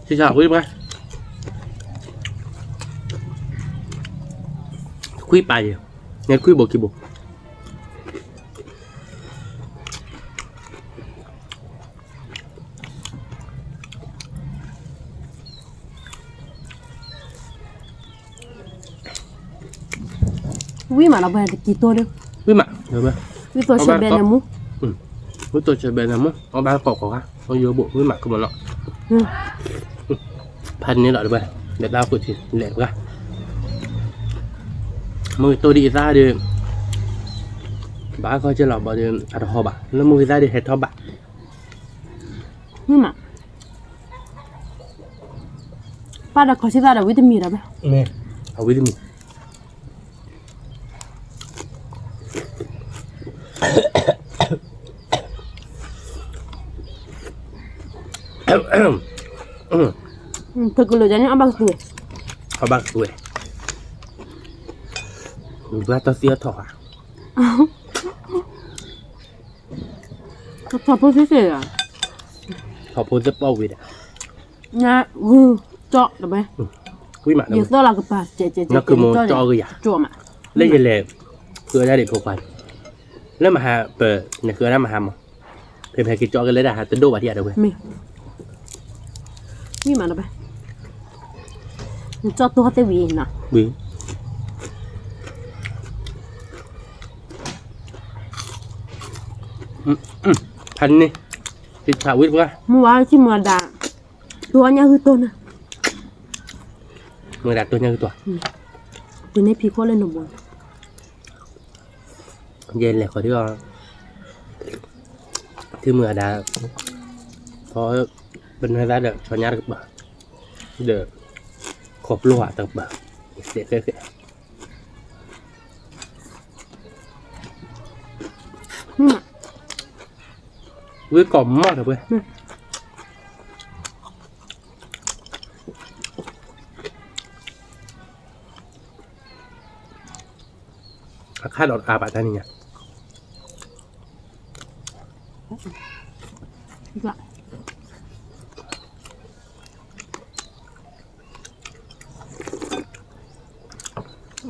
[SPEAKER 1] ชิชาคุยไปคุยไปเนี่ยคุยบอกกี่บอก
[SPEAKER 3] วิมาเราไปตะกี้ตัวเดียว
[SPEAKER 1] วิมาเดี๋ยวไป
[SPEAKER 3] วิตัวเชเบนนะมู
[SPEAKER 1] วิตัวจะเป็นอะไรมั้งเอาบ้านกอกก่อนเอาเยอะบุวิมาก็หมดแล้วพันนี้หรอเดี๋ยวไปเดี๋ยวเราคุยทีเหล็กละมือตัวดีซ่าเดิมบ้าก็จะหลับบ่เดิมอัดหอบะแล้วมือซ่าเดิมเห็ดทอบะ
[SPEAKER 3] วิมาป้าเราขอชิดาเราวิตามินเราไป
[SPEAKER 1] เนี่ยเอาวิตามิน
[SPEAKER 3] เธอก็เลยจะเนี่ยเอาบังตัว
[SPEAKER 1] เอาบ้างด้วยดูว่าตัวเสียถอด
[SPEAKER 3] ก็พอพูดเฉยๆอ่ะ
[SPEAKER 1] ถอดโพสต์เป้าวิด
[SPEAKER 3] นะเจาะเราไป
[SPEAKER 1] วิมา
[SPEAKER 3] เยอะตัวเราก็ป่ะเจ๊
[SPEAKER 1] นั่นคือโมจ่อก็อย่า
[SPEAKER 3] จ่อมา
[SPEAKER 1] เล่นเลยคือได้เด็กพวกไปแล้วมาหาเปิดเนี่ยคือได้มาหามั้งเพื่อนกิจจ่อกันเลยได้หาตัวโดดที่อะไรเว้ย
[SPEAKER 3] มีวิมาเราไปเจาะตัวเตวีนะ
[SPEAKER 1] วิ่งพันนี่ติดขาวิทย์ปะ
[SPEAKER 3] เมื่อวานที่เมื่อด่าตัวเนี้ยคือตัวน่ะ
[SPEAKER 1] มือดักตัวนี้คือตัว
[SPEAKER 3] ตัวนี้พี่เขาเล่นหนุ่มบอล
[SPEAKER 1] เย็นเลยขอที่ว่าที่มือดาเพราะเป็นเวลาเด็กชอนยาตึกบ่เด็กขบลัวตึกบ่เด็กเด็กวิกล่อมมากเลยเว้ยคาดอดอาบะท่านนี่ไง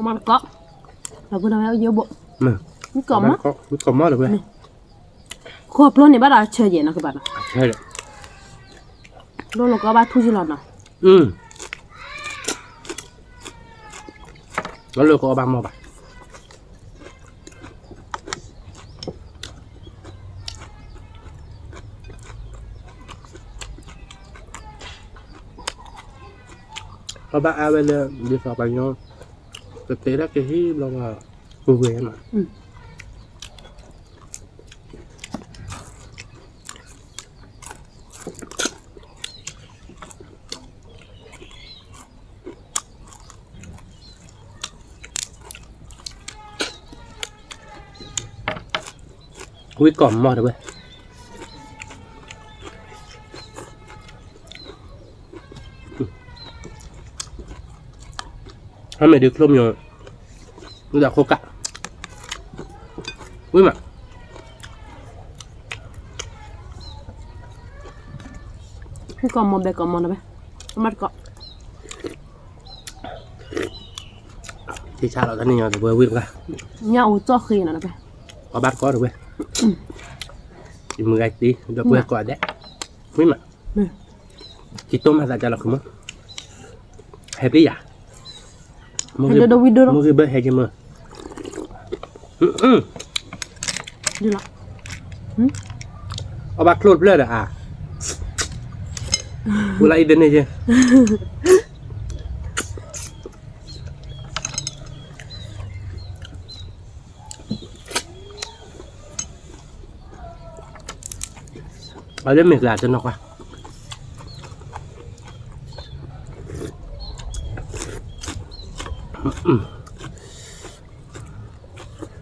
[SPEAKER 3] มันก็เราพูดอะไรเยอะบ่มันก็มั้ง
[SPEAKER 1] วิกล่อมมากเลยเว้ย
[SPEAKER 3] ครอบครัวเนี่ยบ้านเราเฉยๆนะคือบ้าน
[SPEAKER 1] ใช่เลย
[SPEAKER 3] เราก็บ้านทุจิรอนนะ
[SPEAKER 1] แล้วเราก็เอาบางมาบ่ะพอบ้าเอาไปเลยเดี๋ยวสอบไปเนาะแต่เตะได้แค่ที่เราว่ากูเวรมาวิกล่อมมากเลยเว้ยถ้าไม่ดึกลมอยู่รู้จักโคกะวิมา
[SPEAKER 3] คือก็มองไปก็มองนะไปมันก็
[SPEAKER 1] ที่ชาเราท่านนี่แต่เว้ยวิ่งกัน
[SPEAKER 3] เนี่ยอู้จ่อขี้นะไป
[SPEAKER 1] เอาบ้านก็เถอะเว้ยมือไอ้ตีเดี๋ยวเว้ยก่อนเด้วิ่งมาคิดต้มมาใส่ใจเราคือมั้งแฮปปี้อ่ะมึงคือเบอร์แฮปปี้มั้ง
[SPEAKER 3] ดีละ
[SPEAKER 1] เอาบ้านโคตรเลยอ่ะเวลาอีเดนนี่ใช่เอาเรื่องเมกลาจะนอกว่ะ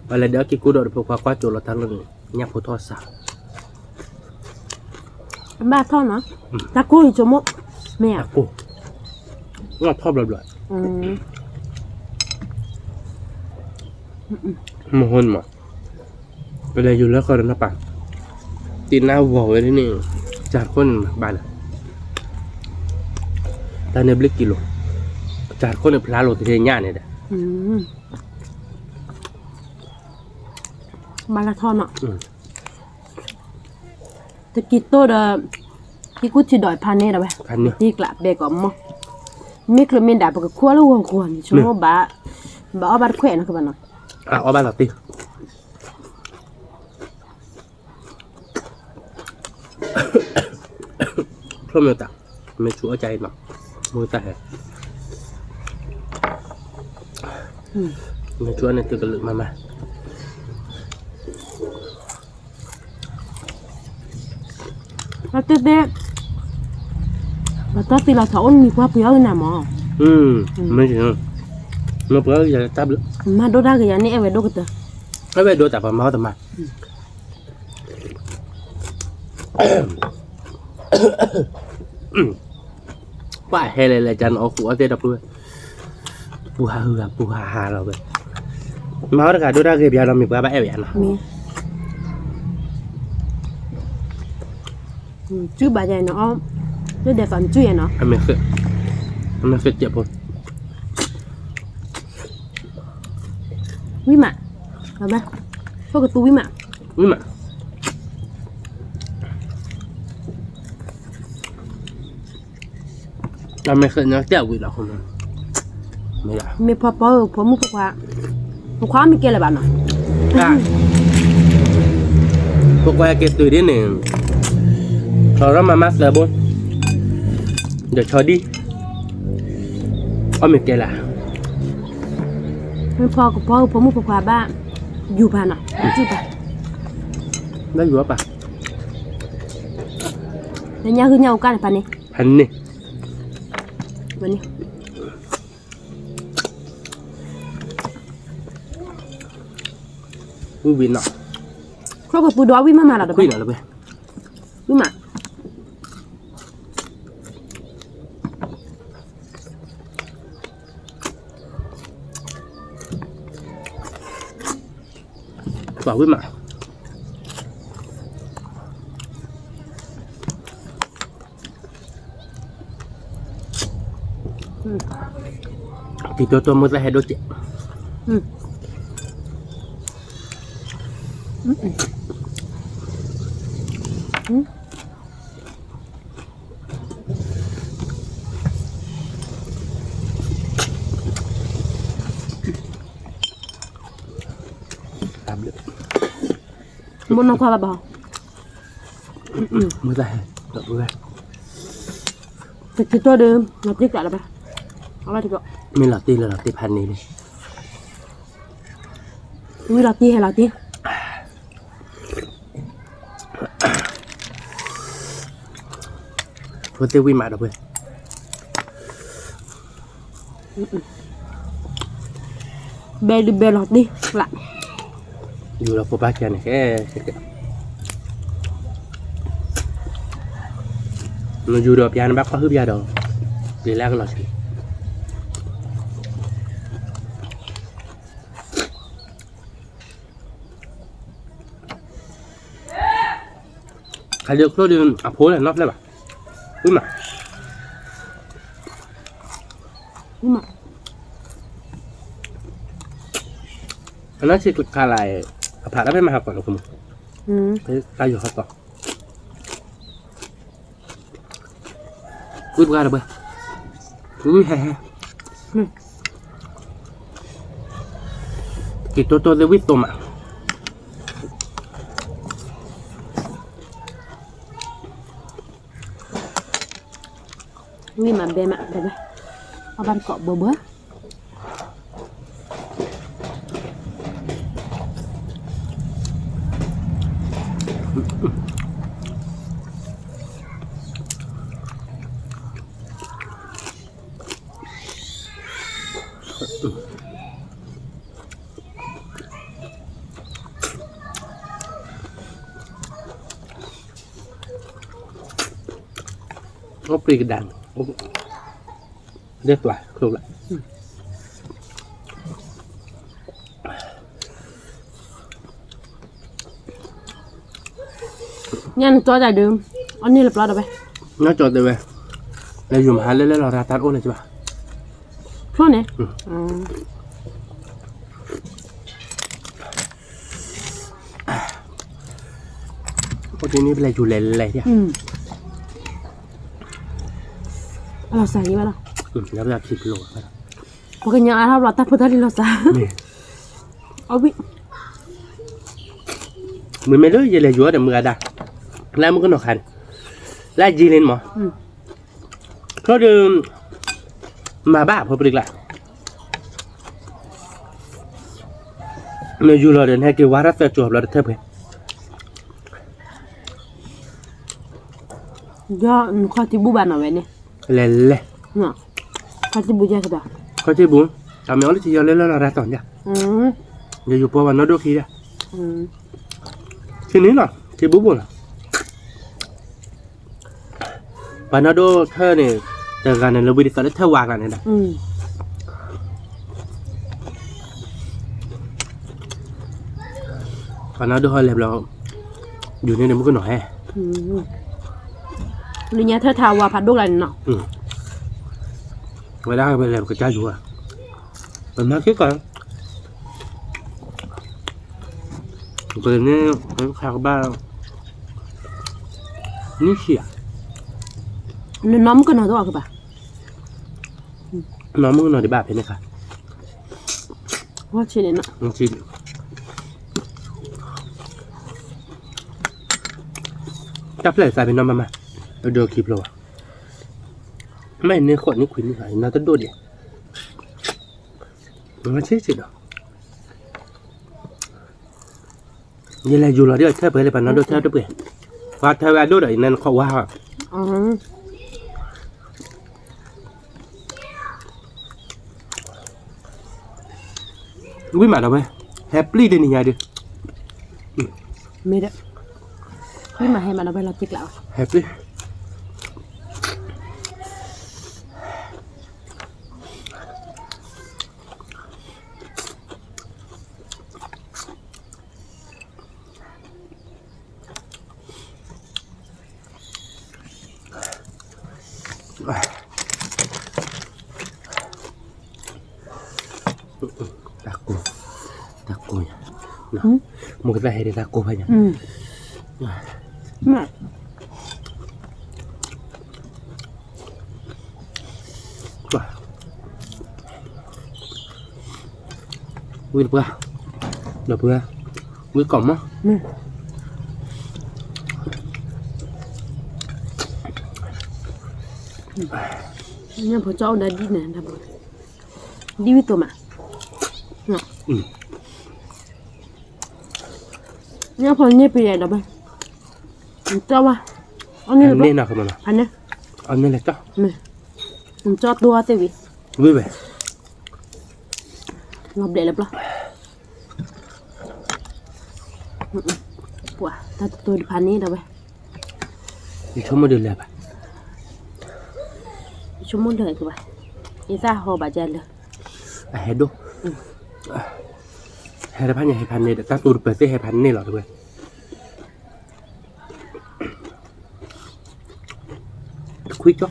[SPEAKER 1] อะไรเดี๋ยวกินกูโดดพวกควาโจรทั้งเรื่องเนี่ยผู้ทอดสาว
[SPEAKER 3] บ้าท่อนะตะกุยจมกแม่
[SPEAKER 1] โอ้งอทอดแบบมหนมาไปเลยอยู่แล้วก็นะป่ะตีนหน้าวัวไว้ที่นี่จากคนบ้านตอนนี้บลิกกิโลจากคนในพลาโลที่เทียนเนี่ยเด้อ
[SPEAKER 3] มาราธอนอ่ะตะกี้โตเดที่กูที่ดอยพันนี่นะไปตีกลับเด็กก็มั้งมีเครื่องมีดาบก็คั่วแล้วหัวควรชั่วโมงบ้าเอาบัดแขวนนะคือบ้านเนาะ
[SPEAKER 1] ở ba là ti không nhiều tặng mấy chúa chay mà mua tay mấy chúa này từ cái lượng mà
[SPEAKER 3] Nó tết đấy. Và tết thì là thấu mi qua béo nào mà.
[SPEAKER 1] mấy chuyện nó bữa giờ táp được
[SPEAKER 3] Mà đôi ra cái nhà này về đâu cái
[SPEAKER 1] nó về đôi tạp vào máu tầm mà phải hay là chân ở của tê đập luôn pu ha rồi vậy máu cả đôi ra cái bia nó mình qua bãi biển
[SPEAKER 3] Mi. Chứ bà già nó chứ để phần chuyện nó.
[SPEAKER 1] anh mình sẽ chẹp rồi
[SPEAKER 3] Quý mà. Rồi ba. Có cái túi mà.
[SPEAKER 1] nhưng mà anh mình sẽ nhớ chẹp quỷ đó không mấy à
[SPEAKER 3] Mi phò mu phò. Một khóa mi kia là bạn à.
[SPEAKER 1] cô qua cái từ đến này cho nó mà mát là bốn để cho đi mình kể là
[SPEAKER 3] Mi phò mu phò ba. Dù bà nào. Chứ bà.
[SPEAKER 1] nó vừa bà
[SPEAKER 3] Để nhau hư nhau cái này bà này.
[SPEAKER 1] hành nè
[SPEAKER 3] Bà này.
[SPEAKER 1] quý vị nọ
[SPEAKER 3] Có cái túi đó quý mà là được.
[SPEAKER 1] quý nọ là về
[SPEAKER 3] Quý mà.
[SPEAKER 1] bảo quý mà thì tôi mới ra hai đôi chị làm được
[SPEAKER 3] Muốn nó qua bà bảo.
[SPEAKER 1] mới ra hai đợi bữa
[SPEAKER 3] Thì tôi đưa nó tiếp lại là bà. Nó lại thì gọi.
[SPEAKER 1] mình là ti hành này đi
[SPEAKER 3] Quý là ti hay là ti?
[SPEAKER 1] thôi tiêu quy mã đâu về
[SPEAKER 3] Bê lọt đi. Lại.
[SPEAKER 1] dù là của ba kia này cái nó dù được nhà nó bác có hướp ra đâu để la cái lọt gì khai được thôi đi phố này nó đấy bà quý mà
[SPEAKER 3] Nhưng mà.
[SPEAKER 1] nó chỉ khai lạiผ่านแล้วไม่มาหักก่อนหรอกคุณใครอยู่หักก่อนอุ้ยบ้าเลยเบ้ออุ้ยแฮ่กี่ตัวเลวิสตัวมา
[SPEAKER 3] Nhưng mà bê mạng đây. Ở ban cọ bơ bơ.
[SPEAKER 1] Nó pì cái đàn rất lại không lại
[SPEAKER 3] Nhanh cho dài đường. Anh đi lập lo được vậy.
[SPEAKER 1] nó cho tôi về đây dùng hai lấy lò ra tát ôn này chứ bà
[SPEAKER 3] Thôi nè.
[SPEAKER 1] có tí ní lại chủ lẻ chứ
[SPEAKER 3] Lo xài như vậy đâu.
[SPEAKER 1] nó ra thịt lỗ
[SPEAKER 3] Có cái nhà ai lo ta phụ ta đi lo xài. เอาวิ
[SPEAKER 1] mình mấy đứa vậy là vừa được mưa đã làm một cái nọ khăn lại gì lên mà có được mà bà phải được lại nếu dù là đến hai cái quá rất là chuột là thơm kìa
[SPEAKER 3] ย่อข้อที่บุบานเอาไว้เนี่ย
[SPEAKER 1] lè lè
[SPEAKER 3] เนาะข้อที่บุยากระดา
[SPEAKER 1] có chứ bún tao méo thì giờ lên là ra tỏn nha
[SPEAKER 3] อืม
[SPEAKER 1] giờ dù qua vào nó đôi khi ra
[SPEAKER 3] อืม
[SPEAKER 1] thì nín rồi thì bún buồn và nó đôi thơ này từ gần này là vì sao nó thơ hoàng này nè
[SPEAKER 3] อืม
[SPEAKER 1] và nó đôi hơi lẹp là dù nên một cái nỏ he
[SPEAKER 3] อืมนี่เนี่ยเธอทาวาพัดลูกอะไรเนาะ
[SPEAKER 1] ngoài ra bên lẹp cái chai dù à mình mang cái còn rồi nên cái khao ba ní xỉa
[SPEAKER 3] น้องมันก็นอนตัวคือปะ
[SPEAKER 1] nó mới nói để bà thế này cả
[SPEAKER 3] ว่าเช่นนี้เนาะ
[SPEAKER 1] nó chỉ chấp lại xài bên nó mà đưa kịp rồi mày nên khỏi những khuyến này nó tất đôi đi nó chết gì đâu như là dù là đi theo bởi là bạn nó đưa theo đó bể và theo là đôi đấy nên khó quá hả
[SPEAKER 3] อ๋อ
[SPEAKER 1] quý mà đâu vậy happy đi nhà đi
[SPEAKER 3] ไม่ได้พี่มาให้มันเอาไปเราติ๊กแล้ว
[SPEAKER 1] happy taco nha một cái này để taco phải nhỉ
[SPEAKER 3] อืมแม่
[SPEAKER 1] quý được chưa quý cổng á
[SPEAKER 3] แม่ เนี่ยพอเจ้าได้ดีเนี่ยนะบ่ดีวิตัวมาเนาะเนี่ยพอเนี่ยไปใหญ่แล้วบ่เจ้าว่าอันนี้
[SPEAKER 1] anh nên nào không mà
[SPEAKER 3] อันนี้
[SPEAKER 1] anh nên là chắc
[SPEAKER 3] แม่ผมจอดตัวเตวิ
[SPEAKER 1] vui vẻ
[SPEAKER 3] รอบเดแล้วปะปัวถ้าตัวพันนี้เด้อบ่
[SPEAKER 1] thì không có được đẹp à
[SPEAKER 3] ชั่วโมงเท่าไหร่คือบ่อีซ่าฮอบาจันเลย
[SPEAKER 1] hết đâu hết là haiพันnày ta tụt về cái 2,000 này là được rồi quick cho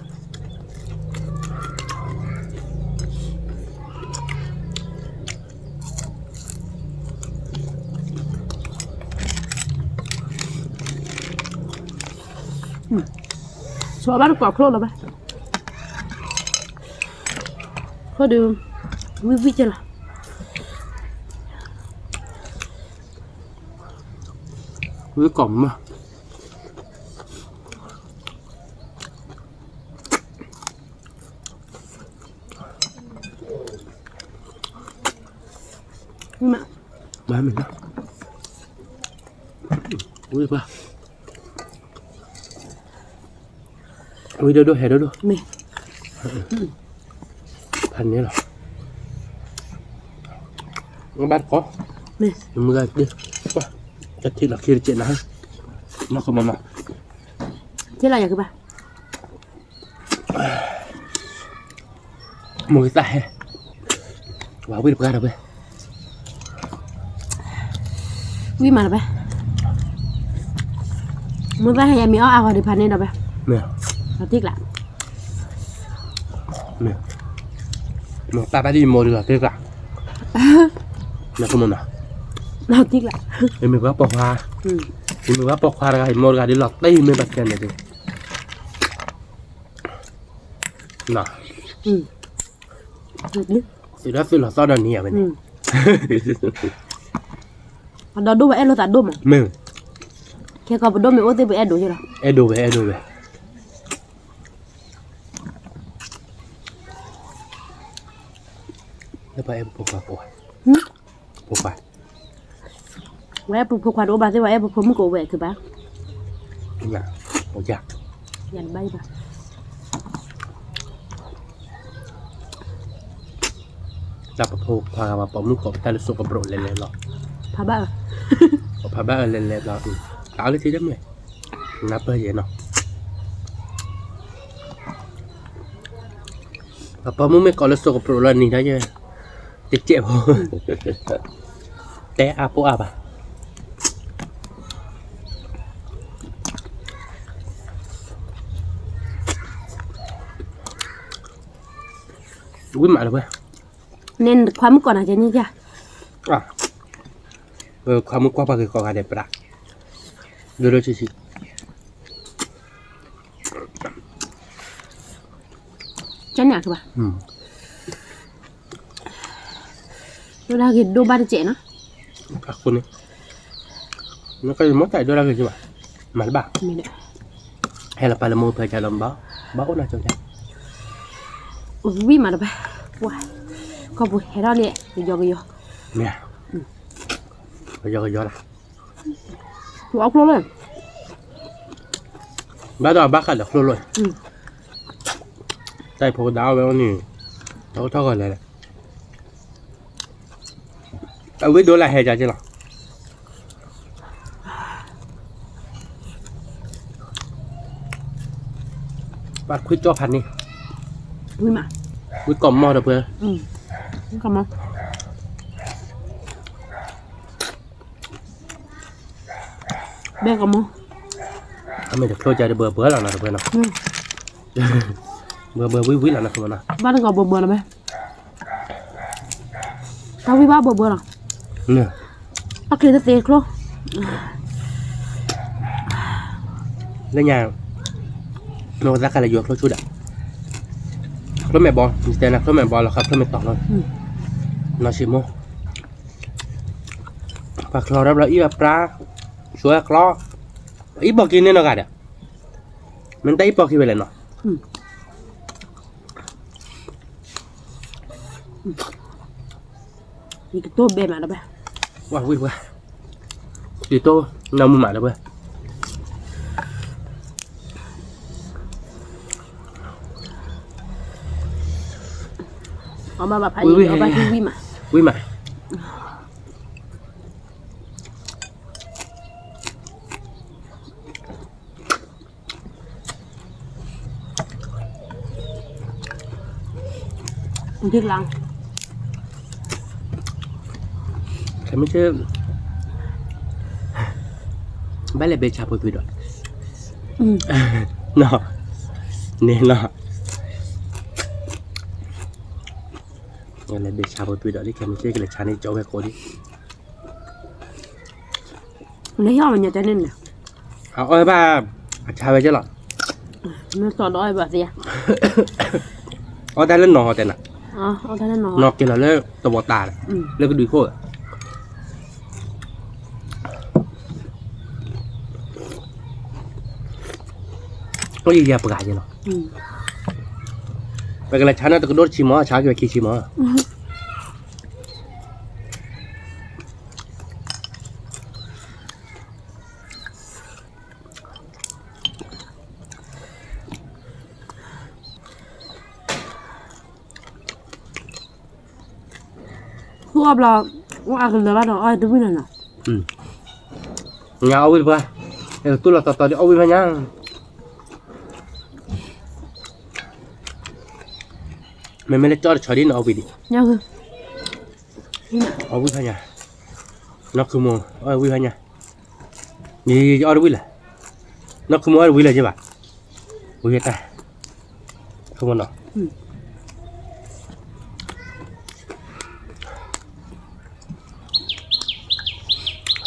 [SPEAKER 3] ชัวร์บ้านกรอบโครกแล้วบ่ก็ดูวิจละ
[SPEAKER 1] quý cổng mà
[SPEAKER 3] นี่มา
[SPEAKER 1] má mình đó quý ba quý đâu hè đâu
[SPEAKER 3] แม่
[SPEAKER 1] พันนี้หรอnó bắt có
[SPEAKER 3] แม่
[SPEAKER 1] mưa đi quá chắc thì là kia chuyện này nó không mà
[SPEAKER 3] ที่ไรอยากคือบ่
[SPEAKER 1] một cái tay vào biết được ra đâu vậy
[SPEAKER 3] วิมาแล้วบ่มึงไปให้ยายมีเอาดิพันนี้เด้อบ่
[SPEAKER 1] nè
[SPEAKER 3] เราติ๊กละ
[SPEAKER 1] nè một ta đi một được cái cả nó không mà
[SPEAKER 3] เราติ๊กละ
[SPEAKER 1] thì mình có bọc hoa
[SPEAKER 3] อืม
[SPEAKER 1] thì mình có bọc hoa là một gà đi lọt tay mới bật kèn này đi nè
[SPEAKER 3] อืมนึก
[SPEAKER 1] thì đó là do đòn nhẹ vậy
[SPEAKER 3] อื
[SPEAKER 1] này
[SPEAKER 3] ม Ada dua elo tak dua mah.
[SPEAKER 1] Mừng.
[SPEAKER 3] Kia kau berdua me ote be edo je lah.
[SPEAKER 1] Edo về. Thế bà em phục quả. Phục quả.
[SPEAKER 3] Wa pu kwa do ba se wa e pu mu ko we ke ba.
[SPEAKER 1] Dạ. Ủa dạ.
[SPEAKER 3] Yan bay ba.
[SPEAKER 1] Là bà phục quả bà bỏ mức cổ ta được sụp bà bro lên lọ.
[SPEAKER 3] Pa ba.
[SPEAKER 1] Bà bác lên lọ. Táo lấy thế đấm này. Nắp hơi vậy nó. Bà bỏ mức cổ là sụp bà bro lên nhìn thấy chưa? Chết chẹp hồ. Té áp bộ áp à. Quý mẹ được không?
[SPEAKER 3] Nên khóa mức còn là như chưa?
[SPEAKER 1] À. Kamu kau pakai kau ada perak. Dulu cuci.
[SPEAKER 3] Chán nhạc ba. Đôi là cái đôi ba trẻ nó.
[SPEAKER 1] Aku nih. Nó cái món tại đôi là cái gì bà? Mà bà. Hay là bà là mua phải trả lòng báo. Báo nào cho chắc.
[SPEAKER 3] Vì mà ba. Wow. Có bùi hết đó nè. Rồi vô.
[SPEAKER 1] Nè. Rồi vô là.
[SPEAKER 3] Tụi ốc luôn rồi.
[SPEAKER 1] Bác đó bác là luôn rồi. Tay phố đáo với ông nè. Thao gọi lại. Ông biết đôi là hề chả chứ nào. Bác quyết cho phần đi.
[SPEAKER 3] Vì mà.
[SPEAKER 1] Quyết còm mò được vừa.
[SPEAKER 3] Còm mò. Bé còm mò.
[SPEAKER 1] Mình được thôi chơi bữa là nào được bữa nào. Bữa quý là nào không nào.
[SPEAKER 3] Ba nó còn bữa nào bé. Tao với ba bữa nào.
[SPEAKER 1] Nè.
[SPEAKER 3] Bác kia tiệt luôn.
[SPEAKER 1] Lên nhà nó ra cái là dược thôi chú đã. Lúc mẹ bò, tên là lúc mẹ bò là khắp lúc mẹ tỏ rồi. Nó xì mô. Và khlo đắp là ít bạc ra. Chúa khlo. Ít bò kia nên nó gạt à. Mình ta ít bò kia về lại nó.
[SPEAKER 3] Thì cái tô bê mà đó bé.
[SPEAKER 1] Wow, quý quá. Thì tô, nào mua mà đó bê.
[SPEAKER 3] Ông bà phải gì, ông bà thì mà.
[SPEAKER 1] Quý mà.
[SPEAKER 3] Không biết lắm.
[SPEAKER 1] Cái mấy chứ. Bác lại bê chạp một tuổi rồi. Nó. Nên nó. Lại bê chạp một tuổi rồi đi. Cái mấy chứ cái là chả nên cho cái cô đi.
[SPEAKER 3] Lấy hoa mà nhà cho nên nè.
[SPEAKER 1] Ôi bà. Chả về chứ lọ.
[SPEAKER 3] Nó tỏ đói bà gì à?
[SPEAKER 1] Ở đây lên nọ tên à?
[SPEAKER 3] Ở đây nó.
[SPEAKER 1] Nọ kia là lên tàu bò tà. Lên cái đuôi khô à? Có gì vậy bà gái vậy nó? Vậy là chả nó tự đốt chim mỏ, chả cái kia chim mỏ.
[SPEAKER 3] Thu ấp là cũng ăn cái đó nó ai tôi biết này nào.
[SPEAKER 1] Nhà ông biết ba. Tôi là tao đi ông biết ba nhá. Mày mới cho đi nó đi.
[SPEAKER 3] Nhau hư.
[SPEAKER 1] Ông biết ba nhá. Nó cứ mua, ông biết ba nhá. Gì ở đâu biết là. Nó cứ mua ở đâu biết là chứ bà. Biết ta. Không muốn nó.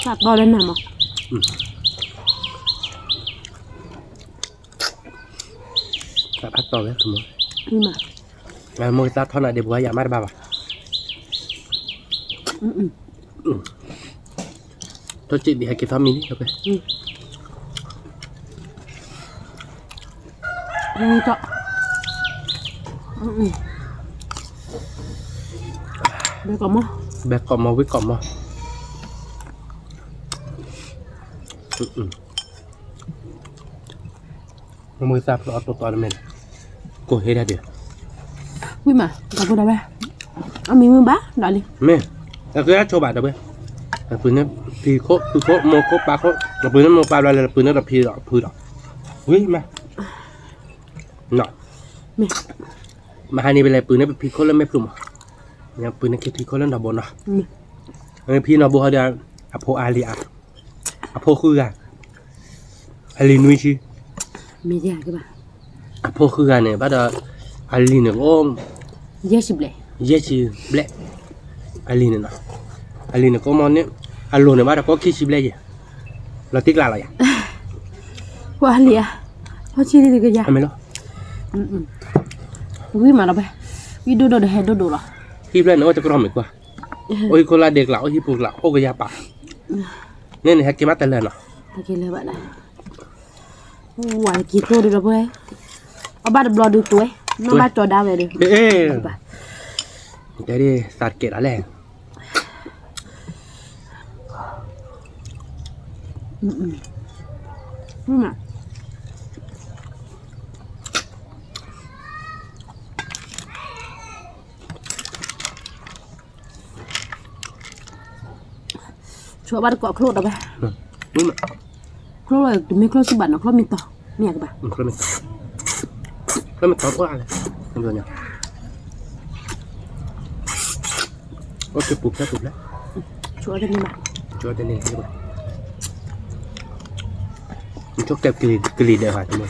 [SPEAKER 3] Sạt bò lên nào mà.
[SPEAKER 1] Sạt bắt to đấy không?
[SPEAKER 3] Nhưng mà.
[SPEAKER 1] Mua sạt thôi này để bữa giờ mát ba bà. tôi chị đi hay cái thăm mini ok
[SPEAKER 3] cho đây có mò
[SPEAKER 1] bé cọm màu với cọm màuมือซับเราตัวตอนนั้นกูเฮ็ดได้เดี๋ยว
[SPEAKER 3] quý mà gặp cô đâu ba ông mình mưa bá đợi đi
[SPEAKER 1] แม่แล้วก็โชว์บาทเดี๋ยวเว้ยแต่ปืนนั้นพีโคโมโคปลาโคแต่ปืนนั้นโมปลาอะไรปืนนั้นแบบพีดอกพืดอกวิ่งมาหน่อย
[SPEAKER 3] mẹ
[SPEAKER 1] มาให้นี่เป็นไรปืนนั้นเป็นพีโคแล้วไม่ปลุ่มเนี่ยปืนนั้นแค่พีโคแล้วดับบนเนาะ
[SPEAKER 3] mẹ
[SPEAKER 1] พี่นอบูเขาเดียวอโพอาลีอะอโพคือกันอาลีนุยชี
[SPEAKER 3] mẹ già cái bà
[SPEAKER 1] อโพคือกันเนี่ยบ้าเดออาลีเนี่ยโอ้
[SPEAKER 3] già xịp lệ
[SPEAKER 1] เยชีเบลอาลีเนี่ยนะอาลีเนี่ยก็มันเนี่ยอาลูเนี่ยบ้าเดอก็คิดชิเบลยี่เราติ๊กลาอะไรอ่ะ
[SPEAKER 3] qua lìa thôi chi đi từ cái già
[SPEAKER 1] ทำไมล่ะ
[SPEAKER 3] quý mà đâu ba quý đồ đồ hay đồ đồ rồi
[SPEAKER 1] พี่เบลเนี่ยว่าจะกรอมอีกว่าโอ้ยคนละเด็กเหล่าที่ปลูกเหล่าโอ้กยาป่าเนี่ยเนี่ยแฮกกิมาแต่เลยเนาะ
[SPEAKER 3] okเลยbạn này quả kỳ tô được rồi bơi ở ba được được tuổi nó ba trò đau về đi
[SPEAKER 1] เอ๊ะเดี๋ยวดิสัตว์เกล็ดอะไร
[SPEAKER 3] mà chỗ ba được cọ khô đâu ba
[SPEAKER 1] นี่มัน
[SPEAKER 3] khô rồi tụi mình khô sư bản nó khô mình to mẹ các bạn
[SPEAKER 1] ก็ไม่ตอบว่าอะไรมันเป็นยังโอเคปุ๊บแล้ว
[SPEAKER 3] chỗ đây đi bạn
[SPEAKER 1] ช่วยได้เนี่ยใช่ไหมมันชอบเก็บกลีเดียวหายทั้งหมด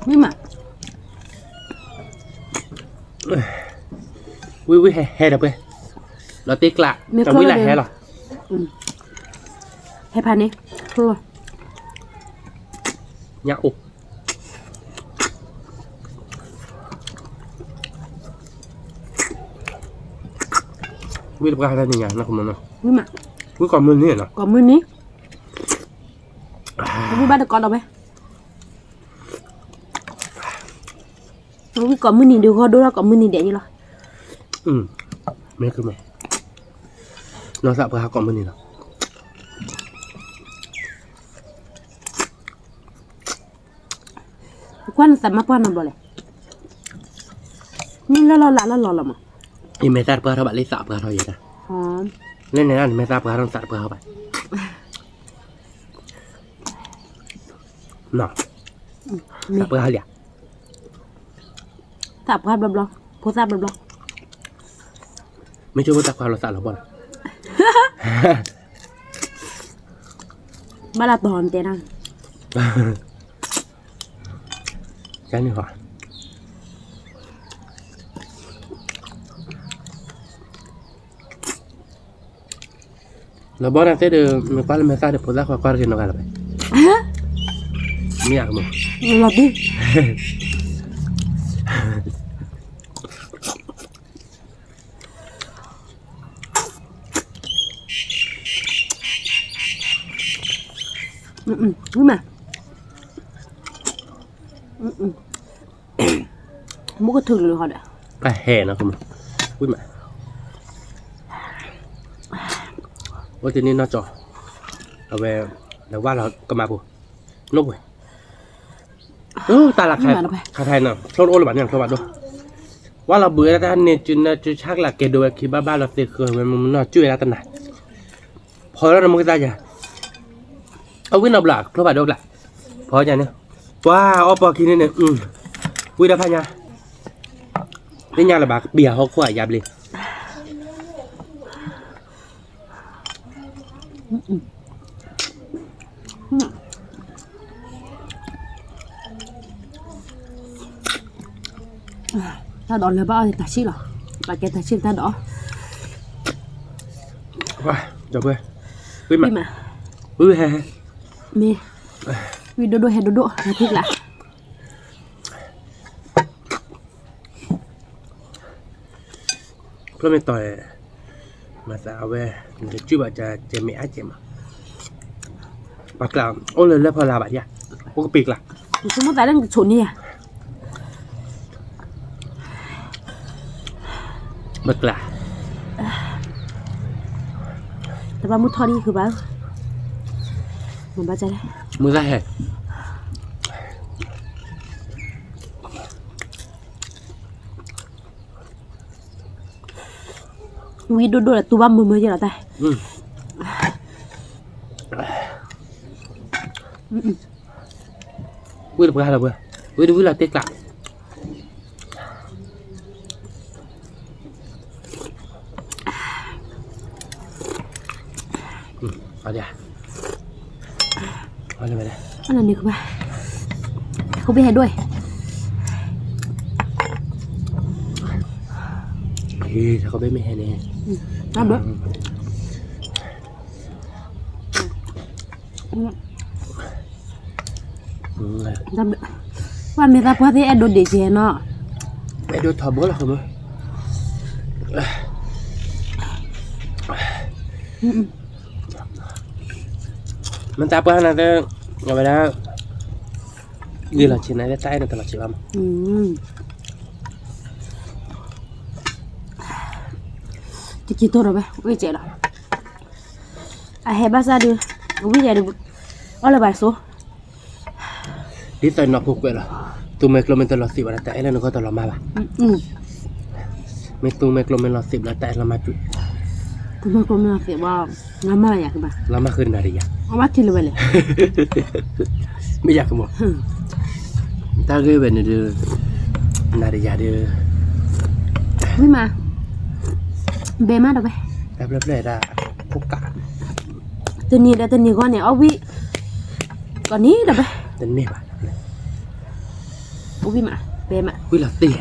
[SPEAKER 3] nhưng mà
[SPEAKER 1] วิแห่ดับไปเราติ๊กละแต่วิละแห่หรอ
[SPEAKER 3] hai pan đi khô rồi
[SPEAKER 1] ยาอกวิธีการทำยังไงนะคุณมันเนาะ
[SPEAKER 3] nhưng mà
[SPEAKER 1] วิก่อนมือนี่เนาะ
[SPEAKER 3] còn mưa ní quý ba được con đâu ba quý còn mưa ní được không đôi ra còn mưa ní để như là
[SPEAKER 1] ไม่คือไหมเราสับไปหาก่อนมือนี่เนาะ
[SPEAKER 3] quan sama quan nào bolehนี่แล้วเราละแล้วเราละมั้ง
[SPEAKER 1] อีเมตาเพื่อเราบัตรลิซ่าเพื่อเราอย่างนั้น
[SPEAKER 3] อ๋อ
[SPEAKER 1] เล่นในนั้นเมตาเพื่อเราสัตว์เพื่อเราไปเนาะสัตว์เพื่อเราเนี่ย
[SPEAKER 3] สับครับบล็อกโพสต์บล็อก
[SPEAKER 1] ไม่ช่วยว่าสัตว์เพื่อเราสัตว์หรอบ่
[SPEAKER 3] บ้านเราตอนเจนัง
[SPEAKER 1] ใช่นี่หรอเราบอกนะเดี๋ยวมีความเมตตาเดี๋ยวพูดแล้วความกินอะไรไปไม่อยากมั้ง
[SPEAKER 3] หลบดินี่มามุกก็ถึงเลยเขาเด้อ
[SPEAKER 1] ไปแห่นะคุณวิ่งมาว่าทีนี้น่าจ่อเอาไปแล้วว่าเราก็มาปุ๊บนกเว้ยตาหลักใครไทยเนาะโชว์โอ้หรือเปล่าเนี่ยโชว์บัตรดูว่าเราเบื่อแล้วท่านเนี่ยจุนชักหลักเกดูคิดบ้าเราเสียเคยมันน่าจุ้ยแล้วตั้งไหนพอแล้วเราไม่ได้จ้ะเอาวิ่งเอาหลักโชว์บัตรดูหลักพอจ้ะเนี่ยว้าอ้อปอคิดเนี่ยวิ่งได้พันยาได้ยาละบาทเบียร์เขาขวายยาบเลย
[SPEAKER 3] ta đón là bao thì ta chi rồi bà cái ta chi ta đỏ
[SPEAKER 1] ว้าจบเลยวิ่งมา
[SPEAKER 3] đi mà
[SPEAKER 1] วิ่งแห่
[SPEAKER 3] mê vì đô hay đô là thích là
[SPEAKER 1] เพื่อไม่ต่อย masa awal kita cuba cemik aja mah bakal oh le pala bat ya oh kepik lah
[SPEAKER 3] semua tak ada chỗ ni à
[SPEAKER 1] bakal
[SPEAKER 3] แต่ว่ามุดทอนี่คือบ้ามันบ้าใจเลย
[SPEAKER 1] murah he
[SPEAKER 3] vì đôi là tu băm mười chứ là tay
[SPEAKER 1] vui được là vui là tiếc lạ ở đây ở đây
[SPEAKER 3] anh là được ba không biết hay đuôi
[SPEAKER 1] thì sao có biết mấy hè nè
[SPEAKER 3] làm được làm được qua mình ra qua thế em đột để chè nó
[SPEAKER 1] mẹ đưa thò bữa là không ơi mình tạp qua là cái người ta như là trên này cái tay nó thật là chịu lắm
[SPEAKER 3] thì chỉ thôi rồi bé bây giờ là hè bác ra đưa bây giờ được đó là bài số
[SPEAKER 1] đi tới nó phục vậy là tụi mày lo mình tới lo xịt là tại nó có tới lo mà mấy tụi mày lo mình lo xịt là tại lo mà tụi
[SPEAKER 3] mày có mình lo xịt bao làm mà vậy các bạn
[SPEAKER 1] lo mà khơi nào đi vậy
[SPEAKER 3] ông thì là vậy
[SPEAKER 1] bây giờ không ta gửi về nữa nào đi giờ đưa
[SPEAKER 3] nhưng mà bé má đâu bé
[SPEAKER 1] lớp này ra phúc cả
[SPEAKER 3] tên này con này ông bị còn ní đâu bé
[SPEAKER 1] tên này mà
[SPEAKER 3] ông bị mà bé mà
[SPEAKER 1] quý là tiền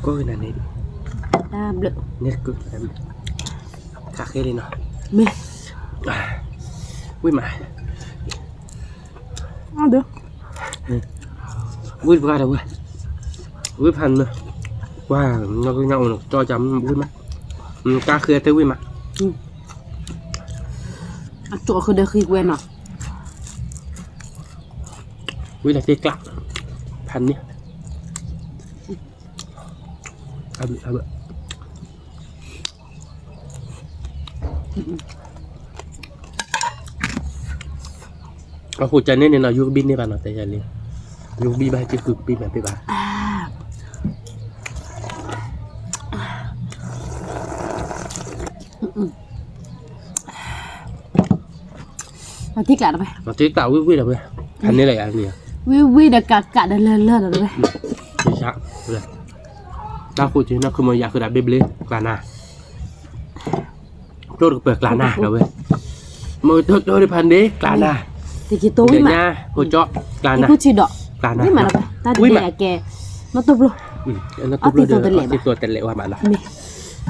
[SPEAKER 1] có cái này
[SPEAKER 3] ta blự
[SPEAKER 1] nét cực em khạc cái đi nào
[SPEAKER 3] mẹ
[SPEAKER 1] quý mà
[SPEAKER 3] được
[SPEAKER 1] quý qua đâu quý quý phần nữa wow nó cái nhau cho chấm quý mà cá khơi tới quý mà
[SPEAKER 3] chỗ khơi được khi quen rồi
[SPEAKER 1] quý là tê cặp phần nhé có phụ chân nên là dùng pin này bạn nói tại sao liền dùng pin bài chứ cực pin là pin bà
[SPEAKER 3] mà thích cả đâu bé
[SPEAKER 1] mà thích tạo quý là bây thành này lại ăn gì
[SPEAKER 3] quý được cả được lên rồi bé
[SPEAKER 1] để sao rồi ta phụ chứ nó không bao giờ cứ đặt bếp lên là nà tôi được bẹt là nà rồi bây mời tôi đi phần đấy là nà
[SPEAKER 3] thì chỉ tối mà
[SPEAKER 1] nha cô cho là nà
[SPEAKER 3] cô chỉ đọ
[SPEAKER 1] là nà
[SPEAKER 3] nhưng mà ta để kè nó tụp luôn
[SPEAKER 1] nó tụp luôn đượcตัวแต่เละว่ามันหรอ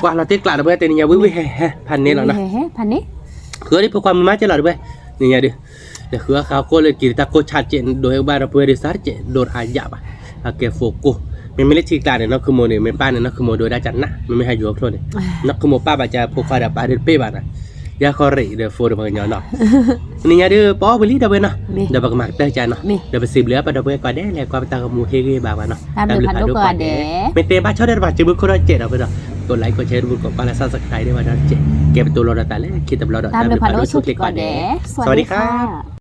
[SPEAKER 1] ว่าเราติ๊กหลาดด้วยแต่เนี่ยวิเฮพันนี้แล้วนะ
[SPEAKER 3] พันนี้
[SPEAKER 1] คือที่พวกความมันมาจะหลาดด้วยนี่ดิเดี๋ยวคือเขาโคเลยกิริตาโคชัดเจนโดยบ้านเราเพื่อดิสาร์เจโดนหายาบอ่ะแกโฟกุมันไม่ได้ชี้กลางเนี่ยนักขโมยเนี่ยมันป้าเนี่ยนักขโมยโดยได้จันนะมันไม่ให้อยู่กับทุกเนี่ยนักขโมยป้าบาดจะพกฟ้าดับป้าเดินเป้บ้านนะยาคอรีเดี๋ยวโฟร์บางอย่างเนาะนี่เดี๋ยวป้อไปรีดับเบิลเนาะเดี๋ยวบางหมากเตอร์ใจเนาะเดี๋ยวไปสิบเหลือไปดับเบิลก่อนเด้แล้วก็ไปตากมูเฮกี้บ้างเนาะตามเลยผ่านดูก่อนเด้ไม่เตะบ้าชอบได้บ้าจะบุกคนละเจ็ดเอาไปเนาะกดไลค์กดแชร์บุกกดปาราซับสไครต์ได้บ้างนะเจ็ดเก็บตัวเราแต่ละคิดแต่เราตามเลยผ่านดูสุดเลยก่อนเด้สวัสดีครับ